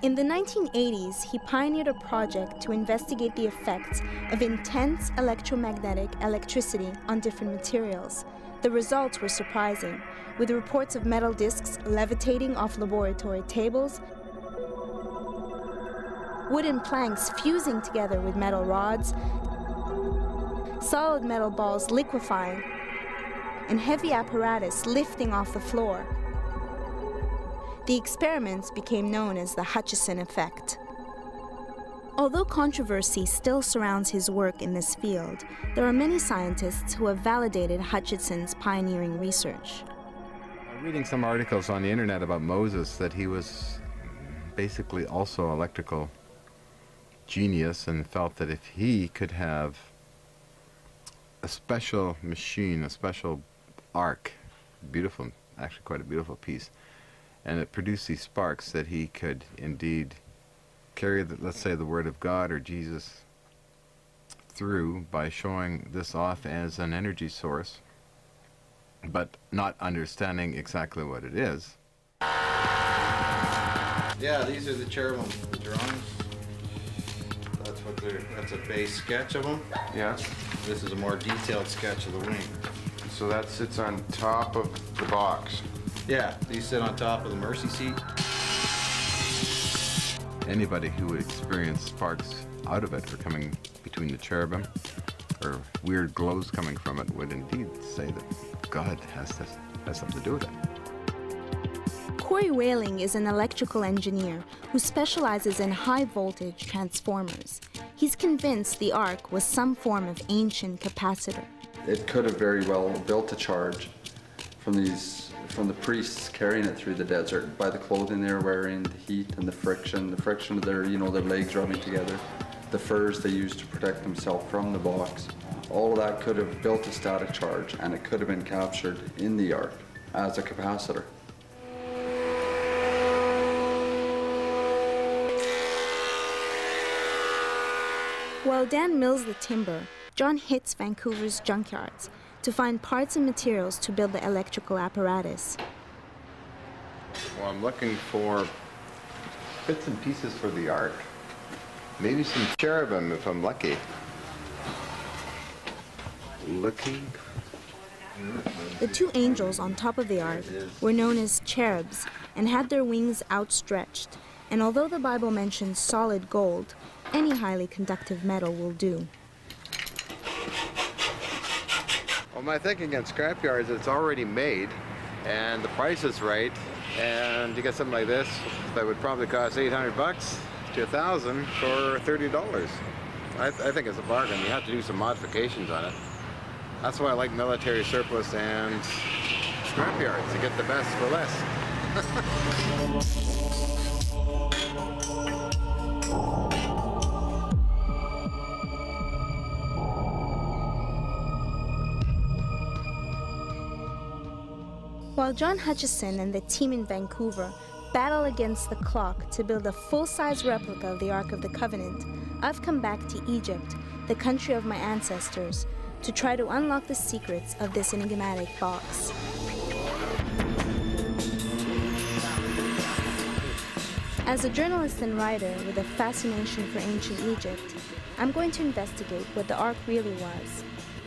In the 1980s, he pioneered a project to investigate the effects of intense electromagnetic electricity on different materials. The results were surprising, with reports of metal discs levitating off laboratory tables, wooden planks fusing together with metal rods, solid metal balls liquefying, and heavy apparatus lifting off the floor. The experiments became known as the Hutchison effect. Although controversy still surrounds his work in this field, there are many scientists who have validated Hutchison's pioneering research. I'm reading some articles on the internet about Moses that he was basically also electrical genius, and felt that if he could have a special machine, a special ark, beautiful, actually quite a beautiful piece, and it produced these sparks, that he could indeed carry, let's say, the Word of God or Jesus through by showing this off as an energy source, but not understanding exactly what it is. Yeah, these are the cherubim drawings. That's a base sketch of them. Yeah. This is a more detailed sketch of the wing. So that sits on top of the box. Yeah, these sit on top of the mercy seat. Anybody who would experience sparks out of it or coming between the cherubim or weird glows coming from it would indeed say that God has something to do with it. Corey Whaling is an electrical engineer who specializes in high-voltage transformers. He's convinced the Ark was some form of ancient capacitor. It could have very well built a charge from the priests carrying it through the desert by the clothing they're wearing, the heat and the friction of their legs rubbing together, the furs they used to protect themselves from the box. All of that could have built a static charge, and it could have been captured in the Ark as a capacitor. While Dan mills the timber, John hits Vancouver's junkyards to find parts and materials to build the electrical apparatus. Well, I'm looking for bits and pieces for the Ark. Maybe some cherubim if I'm lucky. Looking. The two angels on top of the Ark were known as cherubs and had their wings outstretched. And although the Bible mentions solid gold, any highly conductive metal will do. Well, my thinking on scrapyards is it's already made, and the price is right, and you get something like this that would probably cost $800 to $1,000 for $30. I think it's a bargain. You have to do some modifications on it. That's why I like military surplus and scrapyards. You get the best for less. While John Hutchison and the team in Vancouver battle against the clock to build a full-size replica of the Ark of the Covenant, I've come back to Egypt, the country of my ancestors, to try to unlock the secrets of this enigmatic box. As a journalist and writer with a fascination for ancient Egypt, I'm going to investigate what the Ark really was,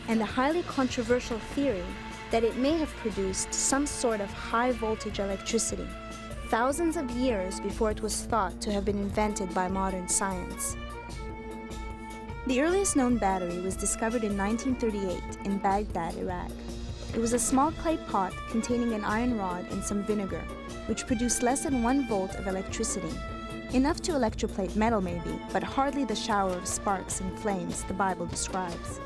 and the highly controversial theory that it may have produced some sort of high-voltage electricity, thousands of years before it was thought to have been invented by modern science. The earliest known battery was discovered in 1938 in Baghdad, Iraq. It was a small clay pot containing an iron rod and some vinegar, which produced less than 1 volt of electricity. Enough to electroplate metal maybe, but hardly the shower of sparks and flames the Bible describes.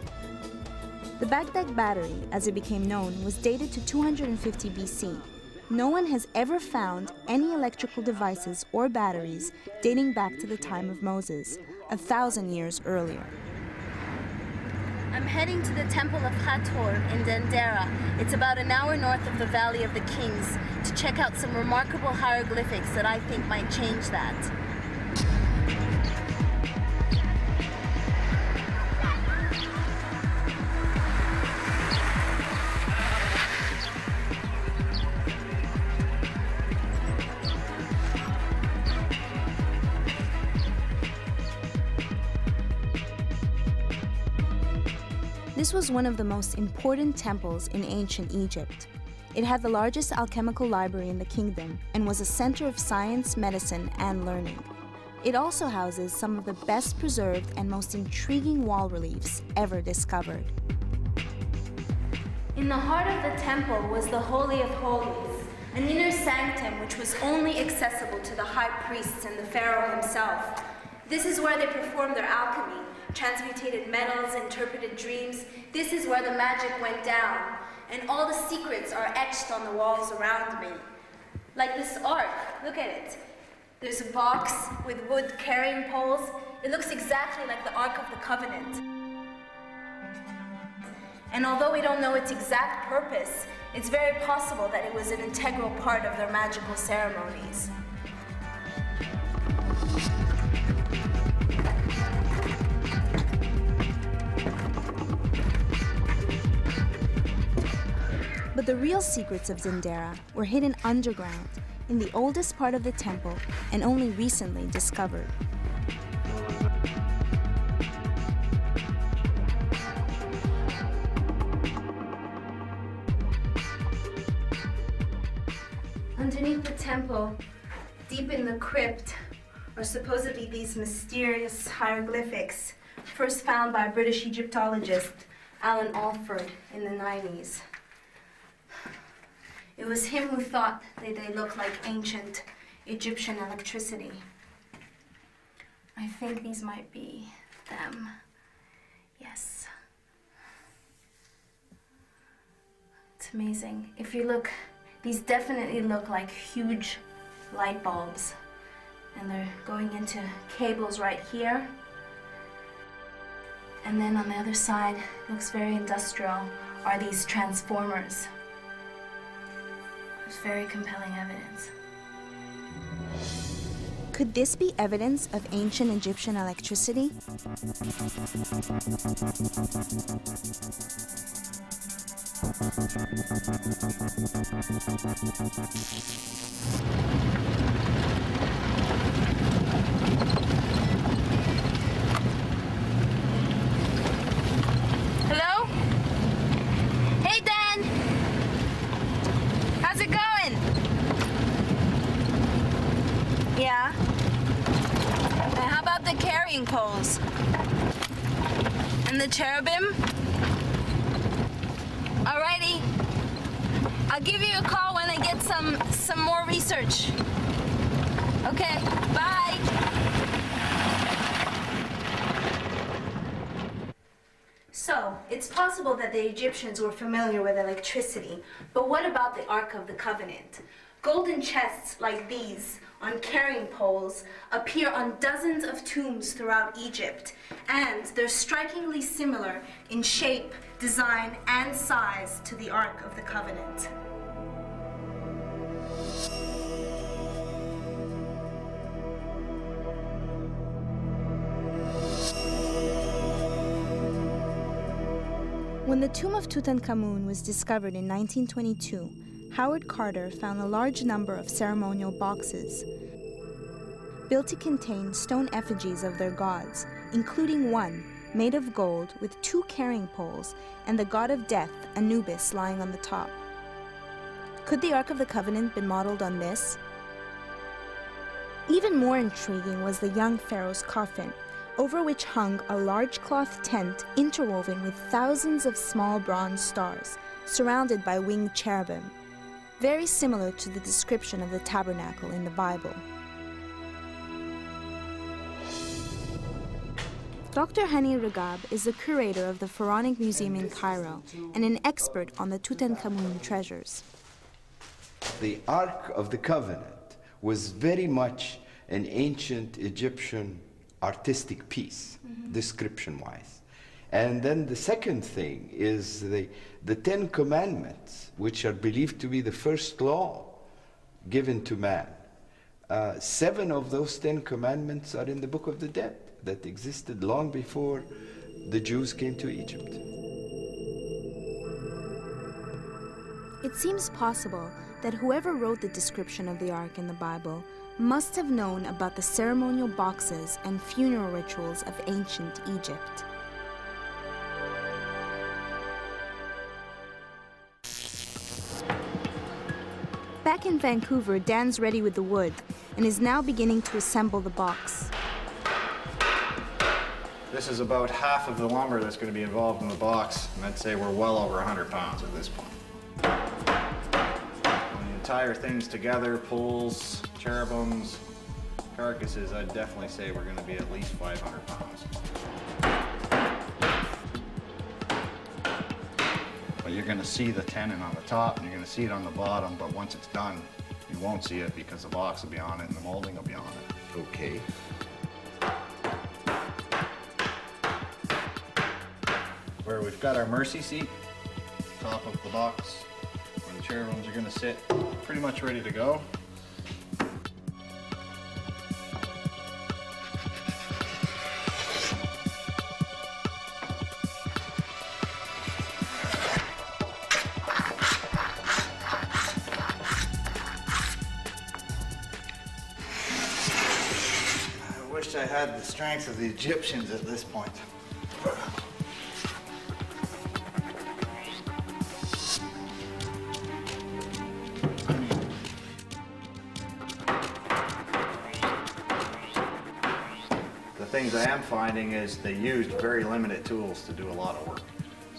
The Baghdad battery, as it became known, was dated to 250 BC. No one has ever found any electrical devices or batteries dating back to the time of Moses, 1,000 years earlier. I'm heading to the Temple of Hathor in Dendera. It's about an hour north of the Valley of the Kings to check out some remarkable hieroglyphics that I think might change that. This was one of the most important temples in ancient Egypt. It had the largest alchemical library in the kingdom and was a center of science, medicine, and learning. It also houses some of the best preserved and most intriguing wall reliefs ever discovered. In the heart of the temple was the Holy of Holies, an inner sanctum which was only accessible to the high priests and the pharaoh himself. This is where they performed their alchemy, transmutated metals, interpreted dreams. This is where the magic went down, and all the secrets are etched on the walls around me. Like this ark, look at it. There's a box with wood carrying poles. It looks exactly like the Ark of the Covenant. And although we don't know its exact purpose, it's very possible that it was an integral part of their magical ceremonies. But the real secrets of Dendera were hidden underground in the oldest part of the temple and only recently discovered. Underneath the temple, deep in the crypt, are supposedly these mysterious hieroglyphics, first found by British Egyptologist Alan Alford in the 90s. It was him who thought that they looked like ancient Egyptian electricity. I think these might be them. Yes. It's amazing. If you look, these definitely look like huge light bulbs. And they're going into cables right here. And then on the other side, looks very industrial, are these transformers. It's very compelling evidence. Could this be evidence of ancient Egyptian electricity? Hello? Hey, Dan! How's it going? Yeah? And how about the carrying poles? And the cherubim? Alrighty. I'll give you a call when I get some more research. Okay, bye! So, it's possible that the Egyptians were familiar with electricity, but what about the Ark of the Covenant? Golden chests like these on carrying poles appear on dozens of tombs throughout Egypt, and they're strikingly similar in shape, design, and size to the Ark of the Covenant. When the tomb of Tutankhamun was discovered in 1922, Howard Carter found a large number of ceremonial boxes built to contain stone effigies of their gods, including one made of gold with 2 carrying poles and the god of death, Anubis, lying on the top. Could the Ark of the Covenant be modeled on this? Even more intriguing was the young pharaoh's coffin, over which hung a large cloth tent interwoven with thousands of small bronze stars, surrounded by winged cherubim, very similar to the description of the tabernacle in the Bible. Dr. Hani Regab is the curator of the Pharaonic Museum in Cairo and an expert on the Tutankhamun treasures. The Ark of the Covenant was very much an ancient Egyptian artistic piece, description-wise. And then the second thing is the 10 Commandments, which are believed to be the first law given to man. 7 of those 10 Commandments are in the Book of the Dead that existed long before the Jews came to Egypt. It seems possible that whoever wrote the description of the Ark in the Bible must have known about the ceremonial boxes and funeral rituals of ancient Egypt. Back in Vancouver, Dan's ready with the wood and is now beginning to assemble the box. This is about half of the lumber that's going to be involved in the box, and I'd say we're well over 100 pounds at this point. When the entire thing's together, poles, cherubims, carcasses, I'd definitely say we're going to be at least 500 pounds. Well, you're going to see the tenon on the top, and you're going to see it on the bottom, but once it's done, you won't see it because the box will be on it and the molding will be on it. Okay. Where we've got our mercy seat, top of the box, where the cherubims are going to sit, pretty much ready to go. had the strength of the Egyptians at this point. The things I am finding is they used very limited tools to do a lot of work.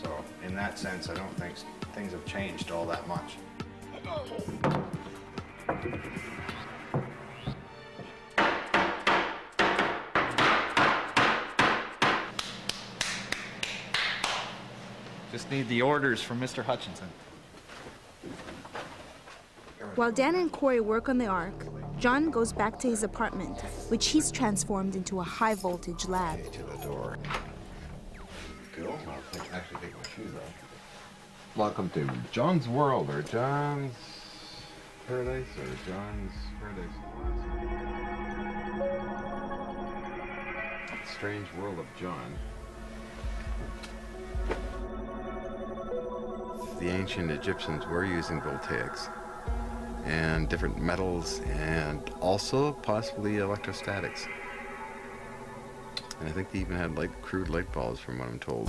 So in that sense, I don't think things have changed all that much. Just need the orders from Mr. Hutchinson. While Dan and Corey work on the Ark, John goes back to his apartment, which he's transformed into a high-voltage lab. To the door. Cool. I'll actually take my shoes off. Welcome to John's World, or John's Paradise, or John's Paradise. Strange World of John. The ancient Egyptians were using voltaics and different metals and also possibly electrostatics. And I think they even had crude light bulbs from what I'm told.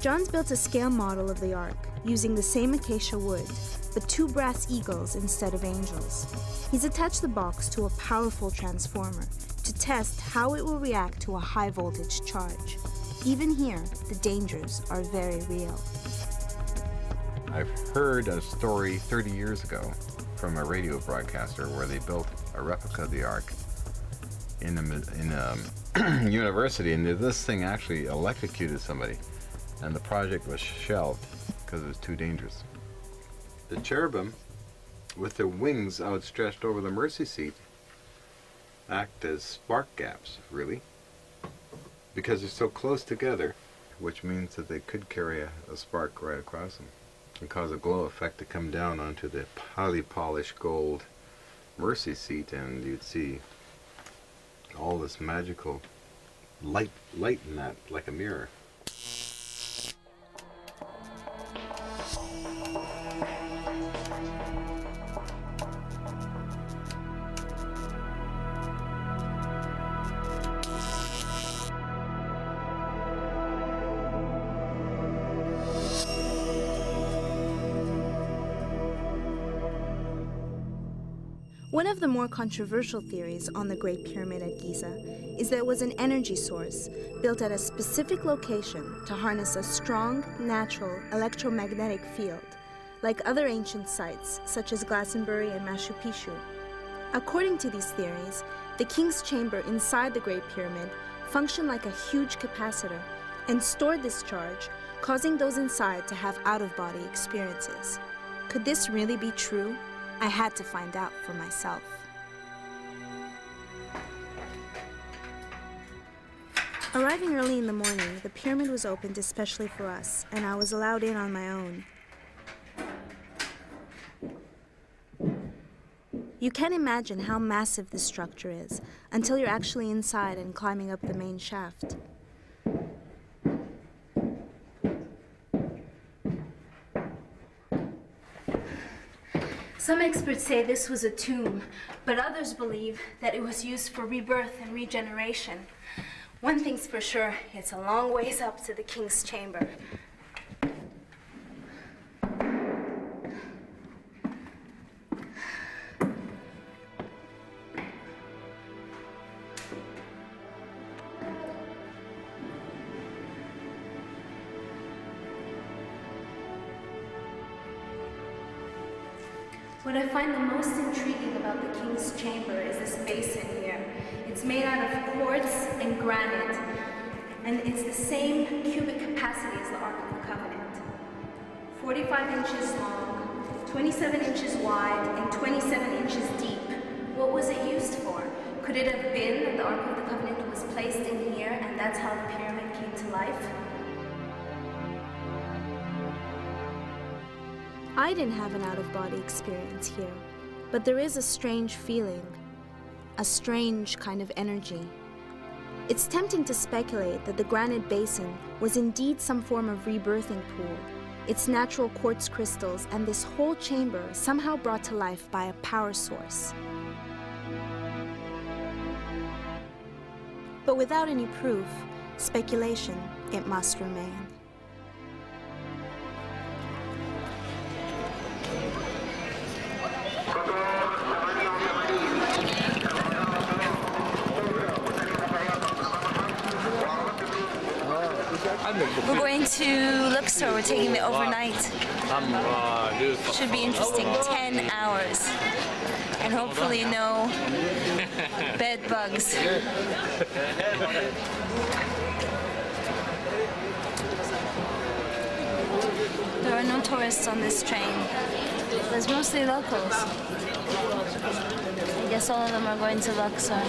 John's built a scale model of the Ark using the same acacia wood, but 2 brass eagles instead of angels. He's attached the box to a powerful transformer to test how it will react to a high voltage charge. Even here, the dangers are very real. I've heard a story 30 years ago from a radio broadcaster where they built a replica of the Ark in a university, and this thing actually electrocuted somebody, and the project was shelved because it was too dangerous. The cherubim, with their wings outstretched over the mercy seat, act as spark gaps, really, because they're so close together, which means that they could carry a spark right across them and cause a glow effect to come down onto the highly polished gold mercy seat, and you'd see all this magical light in that, like a mirror. One of the more controversial theories on the Great Pyramid at Giza is that it was an energy source built at a specific location to harness a strong, natural electromagnetic field, like other ancient sites such as Glastonbury and Machu Picchu. According to these theories, the king's chamber inside the Great Pyramid functioned like a huge capacitor and stored this charge, causing those inside to have out-of-body experiences. Could this really be true? I had to find out for myself. Arriving early in the morning, the pyramid was opened especially for us, and I was allowed in on my own. You can't imagine how massive this structure is until you're actually inside and climbing up the main shaft. Some experts say this was a tomb, but others believe that it was used for rebirth and regeneration. One thing's for sure, it's a long ways up to the king's chamber. What I find the most intriguing about the king's chamber is this basin here. It's made out of quartz and granite, and it's the same cubic capacity as the Ark of the Covenant. 45 inches long, 27 inches wide, and 27 inches deep. What was it used for? Could it have been that the Ark of the Covenant was placed in here, and that's how the pyramid came to life? I didn't have an out-of-body experience here, but there is a strange feeling, a strange kind of energy. It's tempting to speculate that the granite basin was indeed some form of rebirthing pool, its natural quartz crystals, and this whole chamber somehow brought to life by a power source. But without any proof, speculation, it must remain. We're going to Luxor. We're taking the overnight. Should be interesting. 10 hours. And hopefully no bed bugs. There are no tourists on this train. There's mostly locals. I guess all of them are going to Luxor.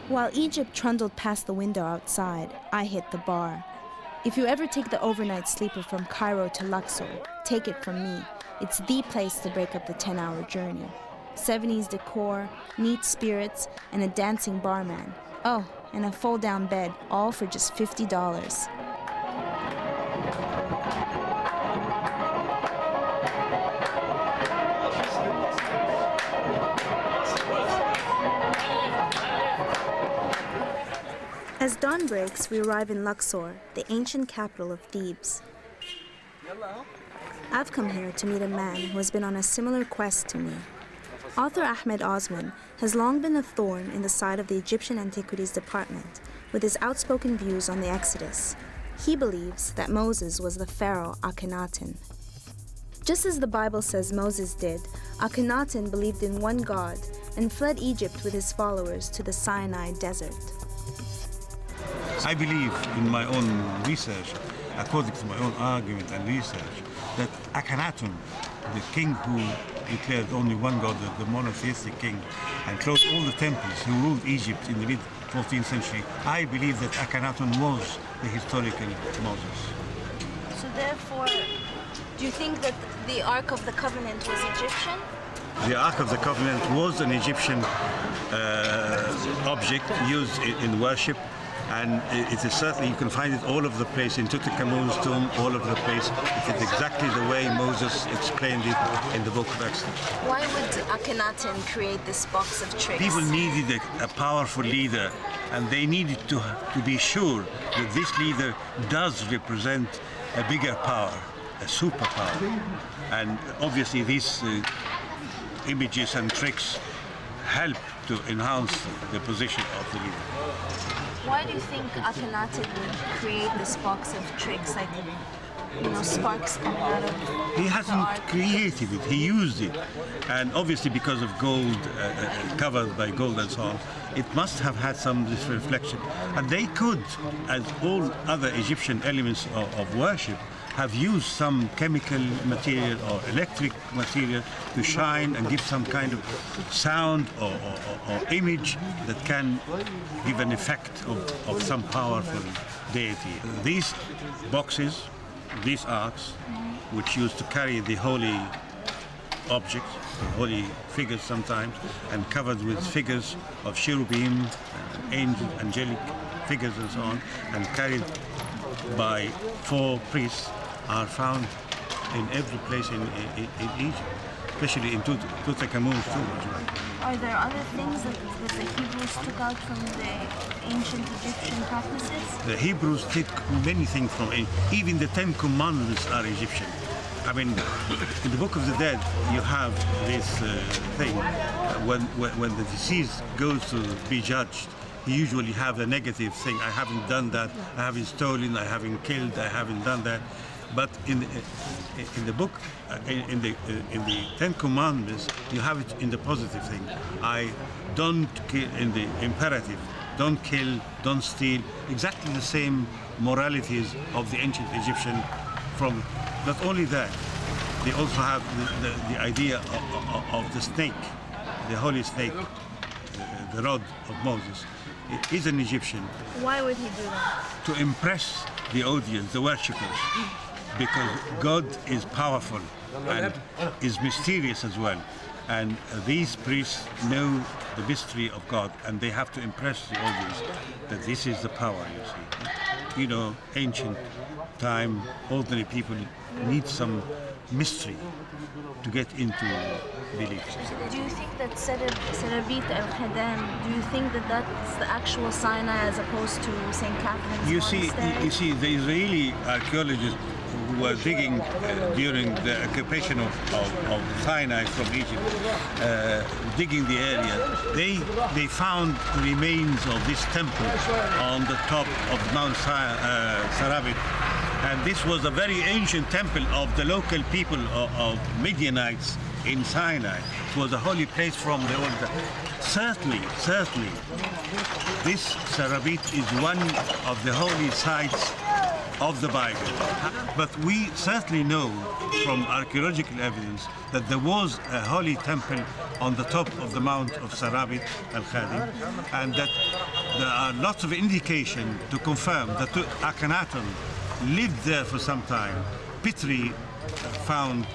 While Egypt trundled past the window outside, I hit the bar. If you ever take the overnight sleeper from Cairo to Luxor, take it from me. It's the place to break up the 10-hour journey. 70s decor, neat spirits, and a dancing barman. Oh, and a fold-down bed, all for just $50. As dawn breaks, we arrive in Luxor, the ancient capital of Thebes. Hello. I've come here to meet a man who has been on a similar quest to me. Author Ahmed Osman has long been a thorn in the side of the Egyptian Antiquities Department with his outspoken views on the Exodus. He believes that Moses was the pharaoh Akhenaten. Just as the Bible says Moses did, Akhenaten believed in one God and fled Egypt with his followers to the Sinai desert. I believe in my own research, according to my own argument and research, that Akhenaten, the king who declared only one God, the monotheistic king, and closed all the temples, who ruled Egypt in the mid-14th century, I believe that Akhenaten was the historical Moses. So therefore, do you think that the Ark of the Covenant was Egyptian? The Ark of the Covenant was an Egyptian object used in worship. And it is certainly, you can find it all over the place, in Tutankhamun's tomb, all over the place. It is exactly the way Moses explained it in the book of Exodus. Why would Akhenaten create this box of tricks? People needed a powerful leader, and they needed to be sure that this leader does represent a bigger power, a superpower. And obviously these images and tricks help to enhance the position of the leader. Why do you think Akhenaten would create this box of tricks, like, you know, sparks coming out of He hasn't created it, he used it. And obviously because of gold, covered by gold and so on, it must have had some reflection. And they could, as all other Egyptian elements of worship, have used some chemical material or electric material to shine and give some kind of sound or image that can give an effect of some powerful deity. These boxes, these arks, which used to carry the holy objects, holy figures sometimes, and covered with figures of cherubim, angelic figures and so on, and carried by 4 priests, are found in every place in Egypt, especially in Tutankhamun's tomb as well. Are there other things that the Hebrews took out from the ancient Egyptian practices? The Hebrews took many things from it. Even the 10 Commandments are Egyptian. I mean, in the Book of the Dead, you have this thing, when the deceased goes to be judged, you usually have a negative thing. I haven't done that, I haven't stolen, I haven't killed, I haven't done that. But in the book, in the 10 Commandments, you have it in the positive thing. I don't kill, in the imperative, don't kill, don't steal. Exactly the same moralities of the ancient Egyptian. From not only that, they also have the idea of the snake, the holy snake, the rod of Moses. It is an Egyptian. Why would he do that? To impress the audience, the worshippers. Because God is powerful and is mysterious as well. And these priests know the mystery of God, and they have to impress the audience that this is the power, you see. You know, ancient time, ordinary people need some mystery to get into beliefs. Do you think that Sarabit al-Khadam, do you think that that's the actual Sinai as opposed to St. Catherine's Monastery? You see, the Israeli archaeologists who were digging during the occupation of Sinai from Egypt, digging the area, they found remains of this temple on the top of Mount Sarabit. And this was a very ancient temple of the local people of Midianites in Sinai. It was a holy place from the old time. Certainly, this Sarabit is one of the holy sites of the Bible. But we certainly know from archaeological evidence that there was a holy temple on the top of the Mount of Sarabit al-Khadim, and that there are lots of indication to confirm that Akhenaten lived there for some time. Petrie found,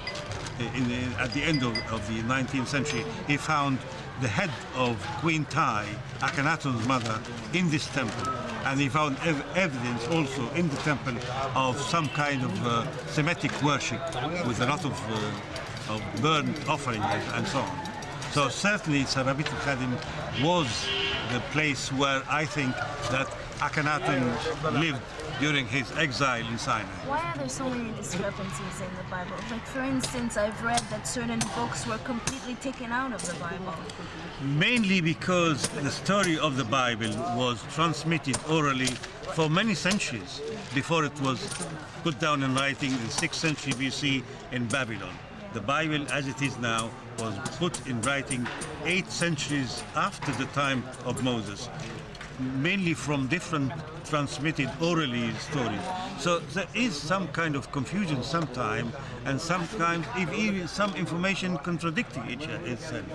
at the end of the 19th century, he found the head of Queen Tai, Akhenaten's mother, in this temple. And he found evidence also in the temple of some kind of Semitic worship with a lot of burnt offerings and so on. So certainly Sarabit al-Khadim was the place where I think that Akhenaten lived during his exile in Sinai. Why are there so many discrepancies in the Bible? Like, for instance, I've read that certain books were completely taken out of the Bible. Mainly because the story of the Bible was transmitted orally for many centuries before it was put down in writing in 6th century BC in Babylon. The Bible, as it is now, was put in writing 8 centuries after the time of Moses, mainly from different transmitted orally stories. So there is some kind of confusion sometimes, and sometimes even some information contradicting itself.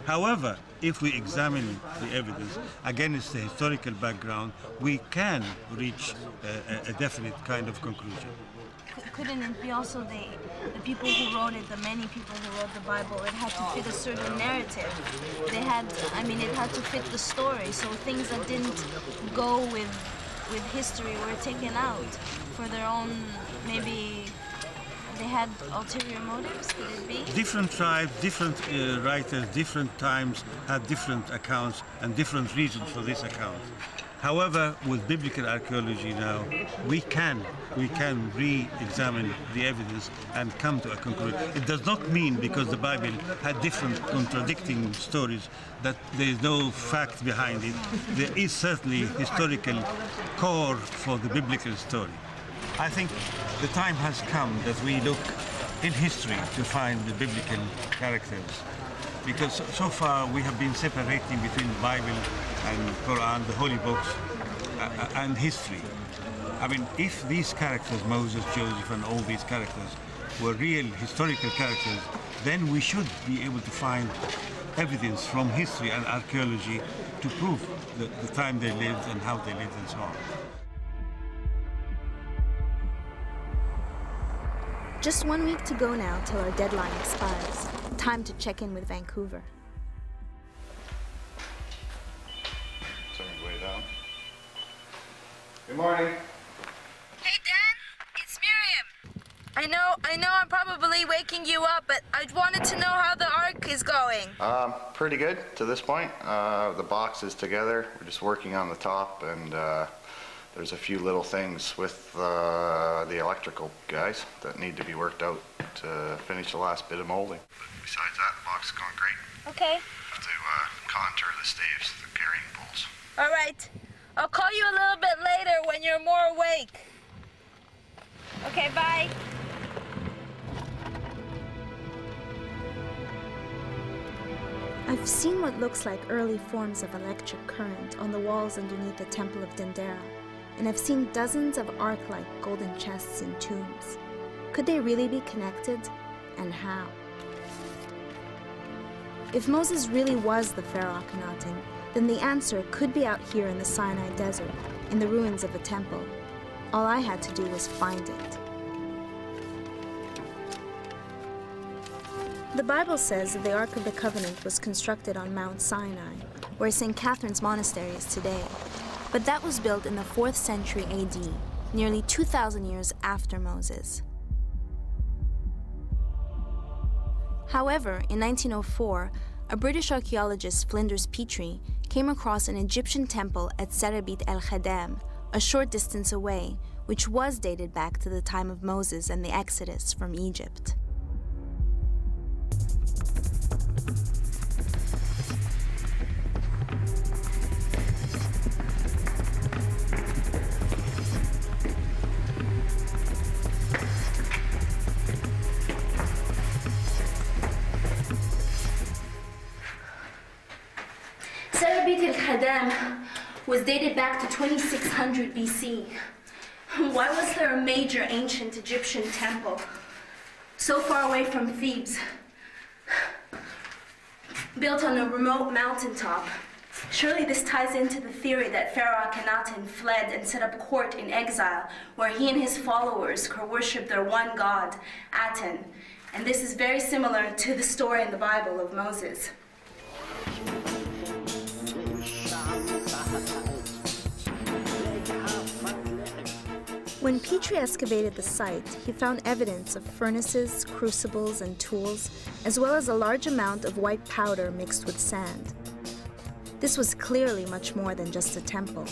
However, if we examine the evidence against the historical background, we can reach a definite kind of conclusion. Couldn't it be also the people who wrote it, the many people who wrote the Bible, it had to fit a certain narrative. They had, I mean, it had to fit the story. So things that didn't go with history were taken out for their own, maybe they had ulterior motives, could it be? Different tribes, different writers, different times had different accounts and different reasons for this account. However, with biblical archaeology now, we can re-examine the evidence and come to a conclusion. It does not mean because the Bible had different contradicting stories that there is no fact behind it. There is certainly historical core for the biblical story. I think the time has come that we look in history to find the biblical characters, because so far we have been separating between the Bible and Quran, the holy books, and history. I mean, if these characters, Moses, Joseph, and all these characters, were real historical characters, then we should be able to find evidence from history and archaeology to prove the time they lived and how they lived and so on. Just 1 week to go now till our deadline expires. Time to check in with Vancouver. Way down. Good morning. Hey, Dan, it's Miriam. I know I'm probably waking you up, but I wanted to know how the Ark is going. Pretty good to this point. The box is together. We're just working on the top, and there's a few little things with the electrical guys that need to be worked out to finish the last bit of molding. But besides that, the box is going great. Okay. Have to contour the staves, the carrying poles. All right. I'll call you a little bit later when you're more awake. Okay, bye. I've seen what looks like early forms of electric current on the walls underneath the Temple of Dendera, and I've seen dozens of ark-like golden chests in tombs. Could they really be connected, and how? If Moses really was the Pharaoh Akhenaten, then the answer could be out here in the Sinai desert, in the ruins of the temple. All I had to do was find it. The Bible says that the Ark of the Covenant was constructed on Mount Sinai, where St. Catherine's Monastery is today. But that was built in the 4th century AD, nearly 2,000 years after Moses. However, in 1904, a British archaeologist, Flinders Petrie, came across an Egyptian temple at Serabit el-Khadam, a short distance away, which was dated back to the time of Moses and the Exodus from Egypt. Serabit el-Khadam was dated back to 2600 BC. Why was there a major ancient Egyptian temple so far away from Thebes, built on a remote mountaintop? Surely this ties into the theory that Pharaoh Akhenaten fled and set up court in exile, where he and his followers could worship their one god, Aten. And this is very similar to the story in the Bible of Moses. When Petrie excavated the site, he found evidence of furnaces, crucibles, and tools, as well as a large amount of white powder mixed with sand. This was clearly much more than just a temple.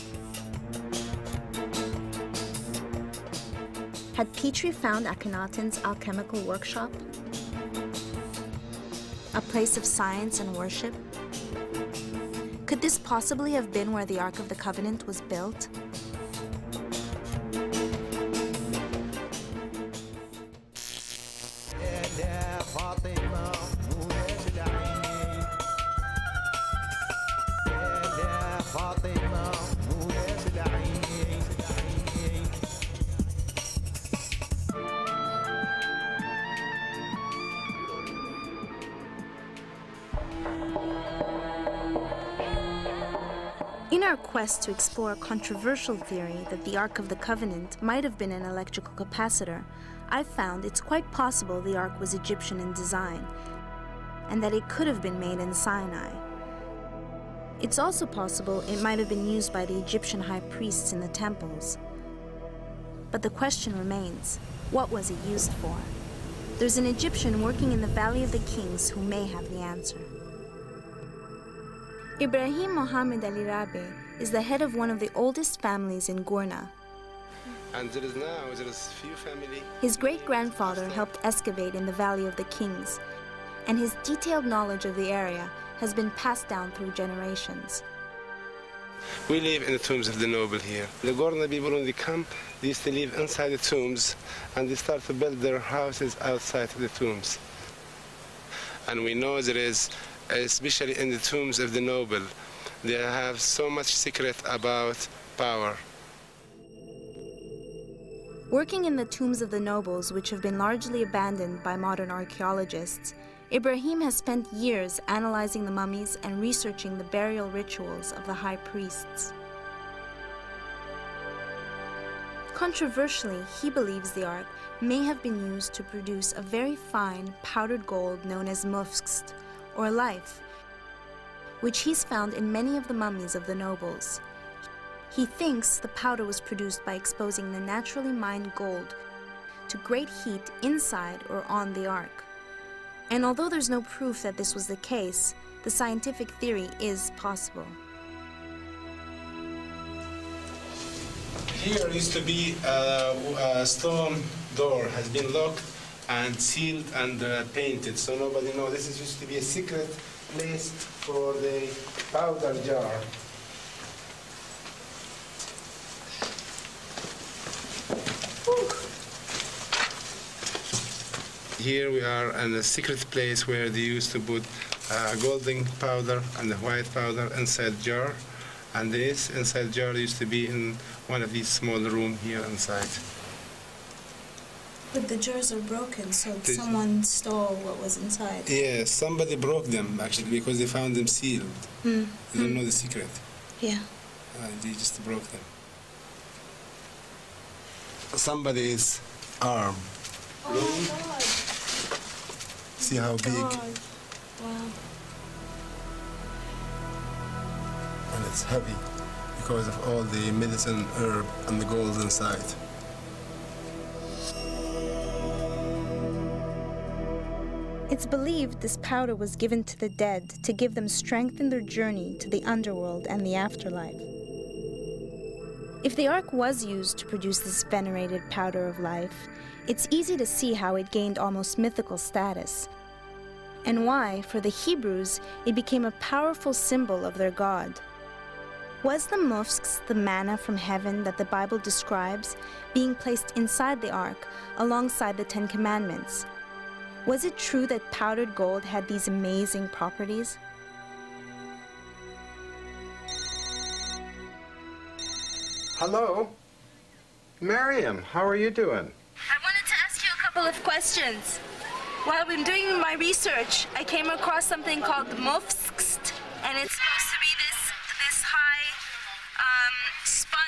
Had Petrie found Akhenaten's alchemical workshop? A place of science and worship? Could this possibly have been where the Ark of the Covenant was built? In our quest to explore a controversial theory that the Ark of the Covenant might have been an electrical capacitor, I've found it's quite possible the Ark was Egyptian in design, and that it could have been made in Sinai. It's also possible it might have been used by the Egyptian high priests in the temples. But the question remains, what was it used for? There's an Egyptian working in the Valley of the Kings who may have the answer. Ibrahim Mohammed Ali Rabi is the head of one of the oldest families in Gurna. And there is few family. His great-grandfather helped excavate in the Valley of the Kings, and his detailed knowledge of the area has been passed down through generations. We live in the tombs of the noble here. The Gurna people, when they come, they used to live inside the tombs, and they start to build their houses outside of the tombs. And we know there is, especially in the tombs of the noble, they have so much secret about power. Working in the tombs of the nobles, which have been largely abandoned by modern archaeologists, Ibrahim has spent years analyzing the mummies and researching the burial rituals of the high priests. Controversially, he believes the Ark may have been used to produce a very fine powdered gold known as mufskst, or life, which he's found in many of the mummies of the nobles. He thinks the powder was produced by exposing the naturally mined gold to great heat inside or on the Ark. And although there's no proof that this was the case, the scientific theory is possible. Here used to be a stone door, has been locked and sealed and painted, so nobody knows. This used to be a secret place for the powder jar. Here we are in a secret place where they used to put golden powder and the white powder inside jar, and this inside jar used to be in one of these small rooms here inside. But the jars are broken, so someone stole what was inside. Yeah, somebody broke them actually because they found them sealed. They don't know the secret. Yeah. They just broke them. Somebody's arm. Oh my God. See how big? Wow. And it's heavy because of all the medicine herb and the gold inside. It's believed this powder was given to the dead to give them strength in their journey to the underworld and the afterlife. If the ark was used to produce this venerated powder of life, it's easy to see how it gained almost mythical status, and why, for the Hebrews, it became a powerful symbol of their God. Was the mufsks the manna from heaven that the Bible describes being placed inside the ark alongside the Ten Commandments? Was it true that powdered gold had these amazing properties? Hello? Miriam, how are you doing? I wanted to ask you a couple of questions. While I've been doing my research, I came across something called the mufsks, and it's supposed to be this high spun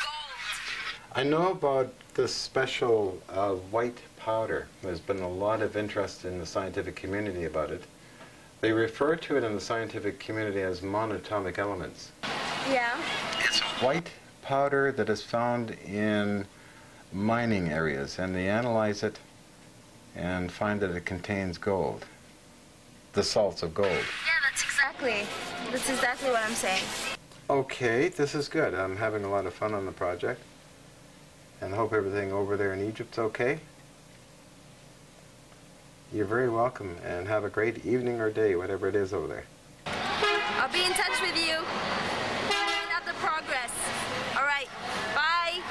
gold. I know about this special white powder. There's been a lot of interest in the scientific community about it. They refer to it in the scientific community as monatomic elements. Yeah. It's white powder that is found in mining areas, and they analyze it and find that it contains gold, the salts of gold. Yeah, that's exactly what I'm saying. Okay, this is good. I'm having a lot of fun on the project, and I hope everything over there in Egypt's okay. You're very welcome, and have a great evening or day, whatever it is over there. I'll be in touch with you. Find out the progress. All right. Bye.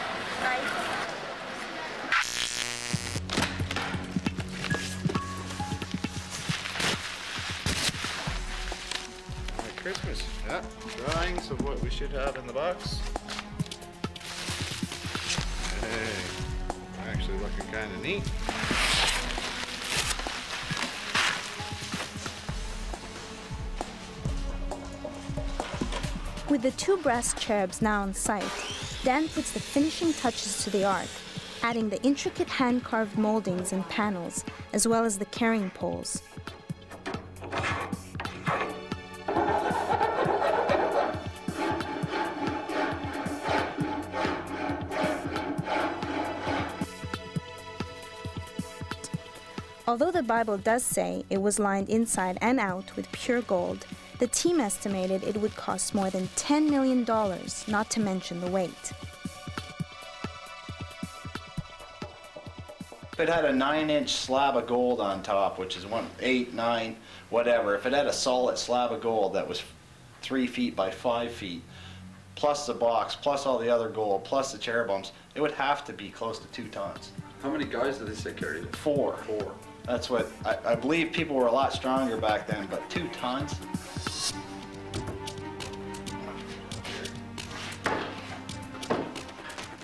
Bye. Merry Christmas. Yeah, drawings of what we should have in the box. Hey, actually looking kind of neat. With the two brass cherubs now on site, Dan puts the finishing touches to the ark, adding the intricate hand-carved moldings and panels, as well as the carrying poles. Although the Bible does say it was lined inside and out with pure gold, the team estimated it would cost more than $10 million, not to mention the weight. If it had a 9-inch slab of gold on top, which is 8, 9, whatever, if it had a solid slab of gold that was 3 feet by 5 feet, plus the box, plus all the other gold, plus the cherubims, it would have to be close to 2 tons. How many guys did they say carried it? 4. That's what, I believe people were a lot stronger back then, but 2 tons?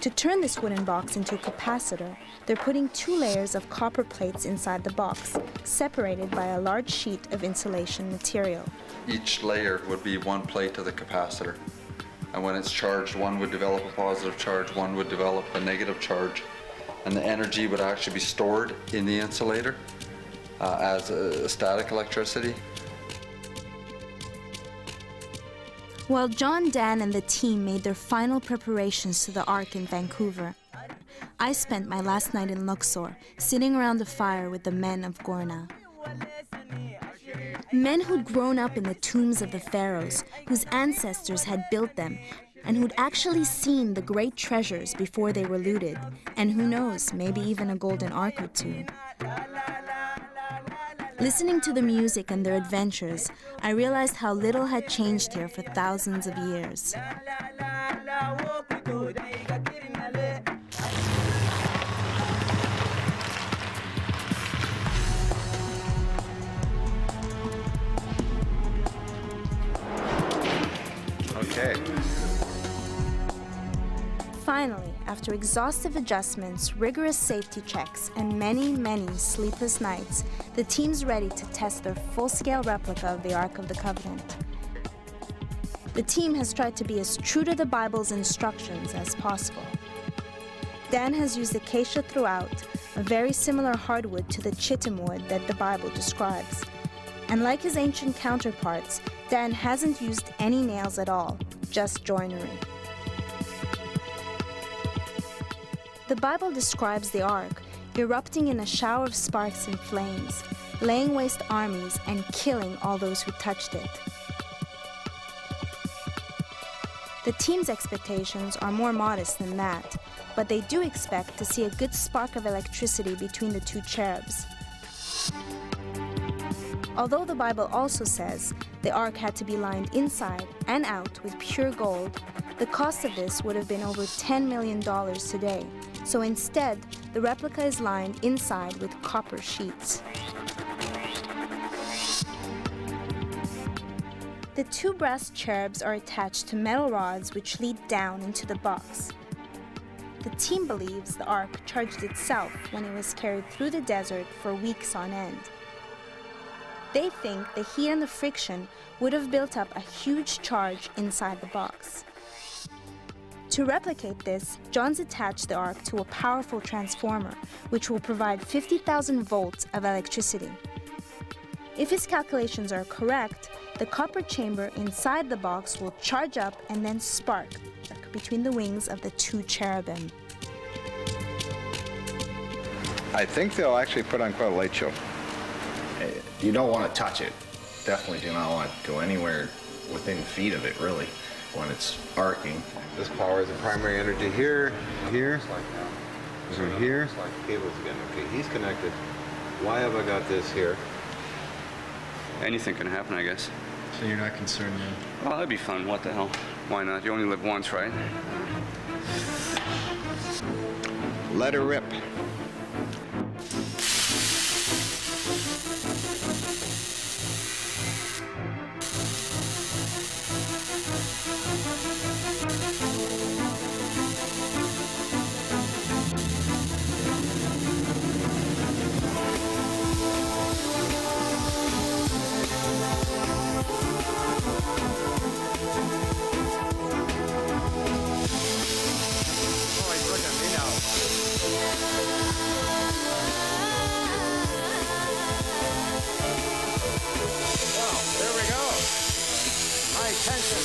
To turn this wooden box into a capacitor, they're putting 2 layers of copper plates inside the box, separated by a large sheet of insulation material. Each layer would be 1 plate of the capacitor. And when it's charged, one would develop a positive charge, one would develop a negative charge. And the energy would actually be stored in the insulator as a static electricity. While John, Dan, and the team made their final preparations to the Ark in Vancouver, I spent my last night in Luxor, sitting around the fire with the men of Gorna. Men who'd grown up in the tombs of the pharaohs, whose ancestors had built them, and who'd actually seen the great treasures before they were looted, and who knows, maybe even a golden ark or 2. Listening to the music and their adventures, I realized how little had changed here for thousands of years. Okay. Finally, after exhaustive adjustments, rigorous safety checks, and many, many sleepless nights, the team's ready to test their full-scale replica of the Ark of the Covenant. The team has tried to be as true to the Bible's instructions as possible. Dan has used acacia throughout, a very similar hardwood to the chitim wood that the Bible describes. And like his ancient counterparts, Dan hasn't used any nails at all, just joinery. The Bible describes the ark erupting in a shower of sparks and flames, laying waste armies and killing all those who touched it. The team's expectations are more modest than that, but they do expect to see a good spark of electricity between the two cherubs. Although the Bible also says the ark had to be lined inside and out with pure gold, the cost of this would have been over $10 million today. So instead, the replica is lined inside with copper sheets. The two brass cherubs are attached to metal rods which lead down into the box. The team believes the ark charged itself when it was carried through the desert for weeks on end. They think the heat and the friction would have built up a huge charge inside the box. To replicate this, John's attached the ark to a powerful transformer, which will provide 50,000 volts of electricity. If his calculations are correct, the copper chamber inside the box will charge up and then spark between the wings of the two cherubim. I think they'll actually put on quite a light show. You don't want to touch it. Definitely do not want to go anywhere within feet of it, really, when it's arcing. This powers the primary energy here, here, so here. Cables again. Okay, he's connected. Why have I got this here? Anything can happen, I guess. So you're not concerned then? Well, that'd be fun. What the hell? Why not? You only live once, right? Let her rip.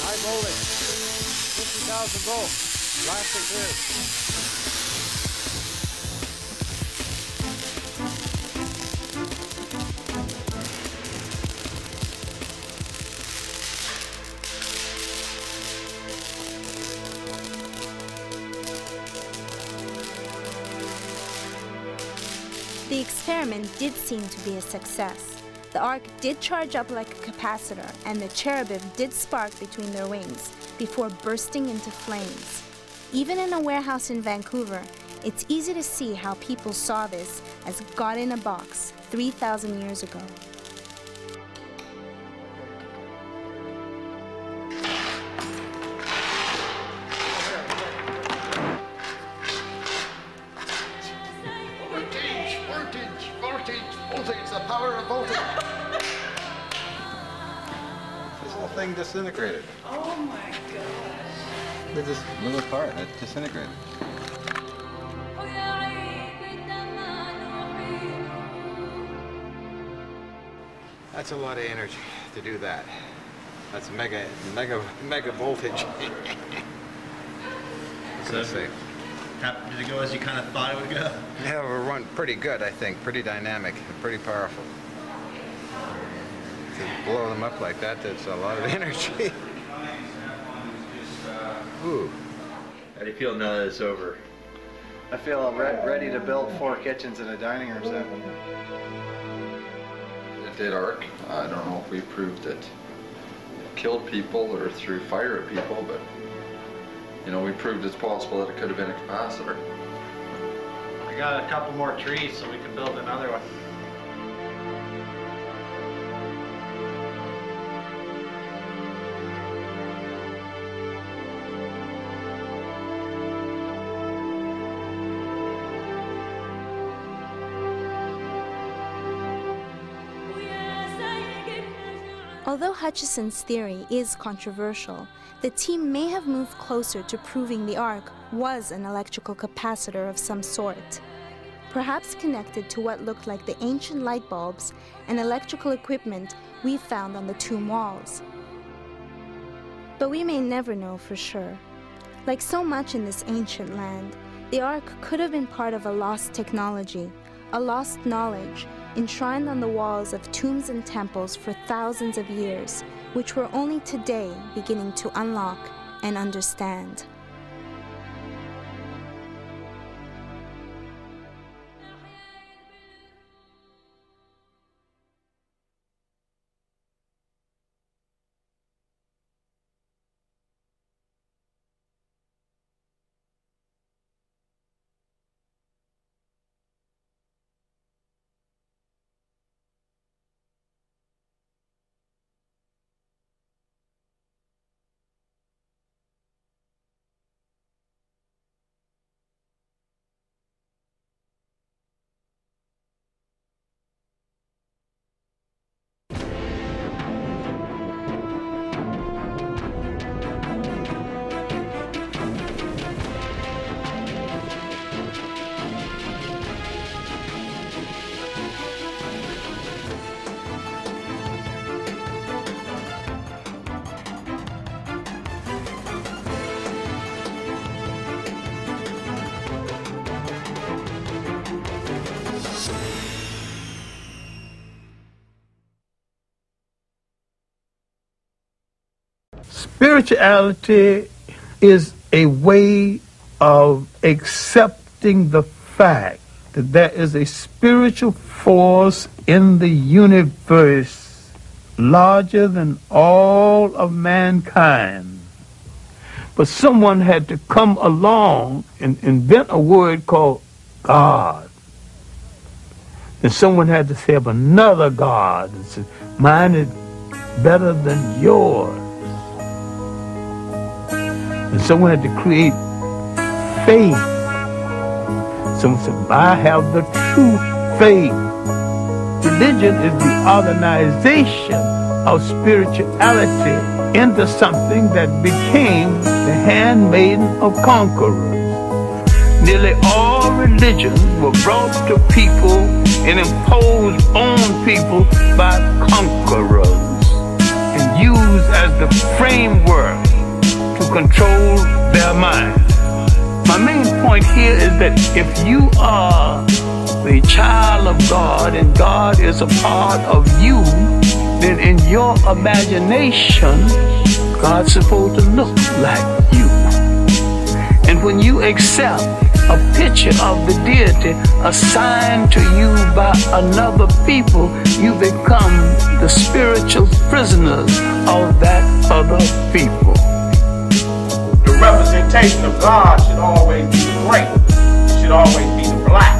High voltage, 50,000 volts, plastic here. The experiment did seem to be a success. The ark did charge up like a capacitor, and the cherubim did spark between their wings before bursting into flames. Even in a warehouse in Vancouver, it's easy to see how people saw this as God in a box 3,000 years ago. Voltage, the power of voltage. This whole thing disintegrated. Oh my gosh. Look at this little part, it disintegrated. That's a lot of energy to do that. That's mega voltage. What can I say? Did it go as you kind of thought it would go? Yeah, we're run pretty good, I think. Pretty dynamic, pretty powerful. To blow them up like that, that's a lot of energy. Ooh. How do you feel now that it's over? I feel ready to build 4 kitchens and a dining room set. It did arc. I don't know if we proved it killed people or threw fire at people, but you know, we proved it's possible that it could have been a capacitor. I got a couple more trees so we can build another one. Although Hutchison's theory is controversial, the team may have moved closer to proving the Ark was an electrical capacitor of some sort, perhaps connected to what looked like the ancient light bulbs and electrical equipment we found on the tomb walls. But we may never know for sure. Like so much in this ancient land, the Ark could have been part of a lost technology, a lost knowledge, enshrined on the walls of tombs and temples for thousands of years, which we're only today beginning to unlock and understand. Spirituality is a way of accepting the fact that there is a spiritual force in the universe larger than all of mankind. But someone had to come along and invent a word called God. And someone had to say of another God and say, mine is better than yours. And someone had to create faith. Someone said, I have the true faith. Religion is the organization of spirituality into something that became the handmaiden of conquerors. Nearly all religions were brought to people and imposed on people by conquerors and used as the framework to control their mind. My main point here is that if you are the child of God and God is a part of you, then in your imagination, God's supposed to look like you. And when you accept a picture of the deity assigned to you by another people, you become the spiritual prisoners of that other people. The representation of God should always be the great. It should always be the black,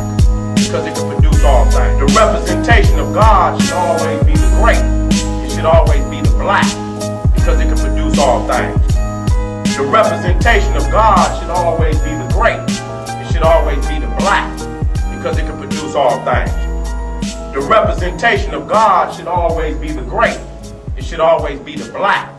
because it can produce all things. The representation of God should always be the great. It should always be the black, because it can produce all things. The representation of God should always be the great. It should always be the black, because it can produce all things. The representation of God should always be the great. It should always be the black,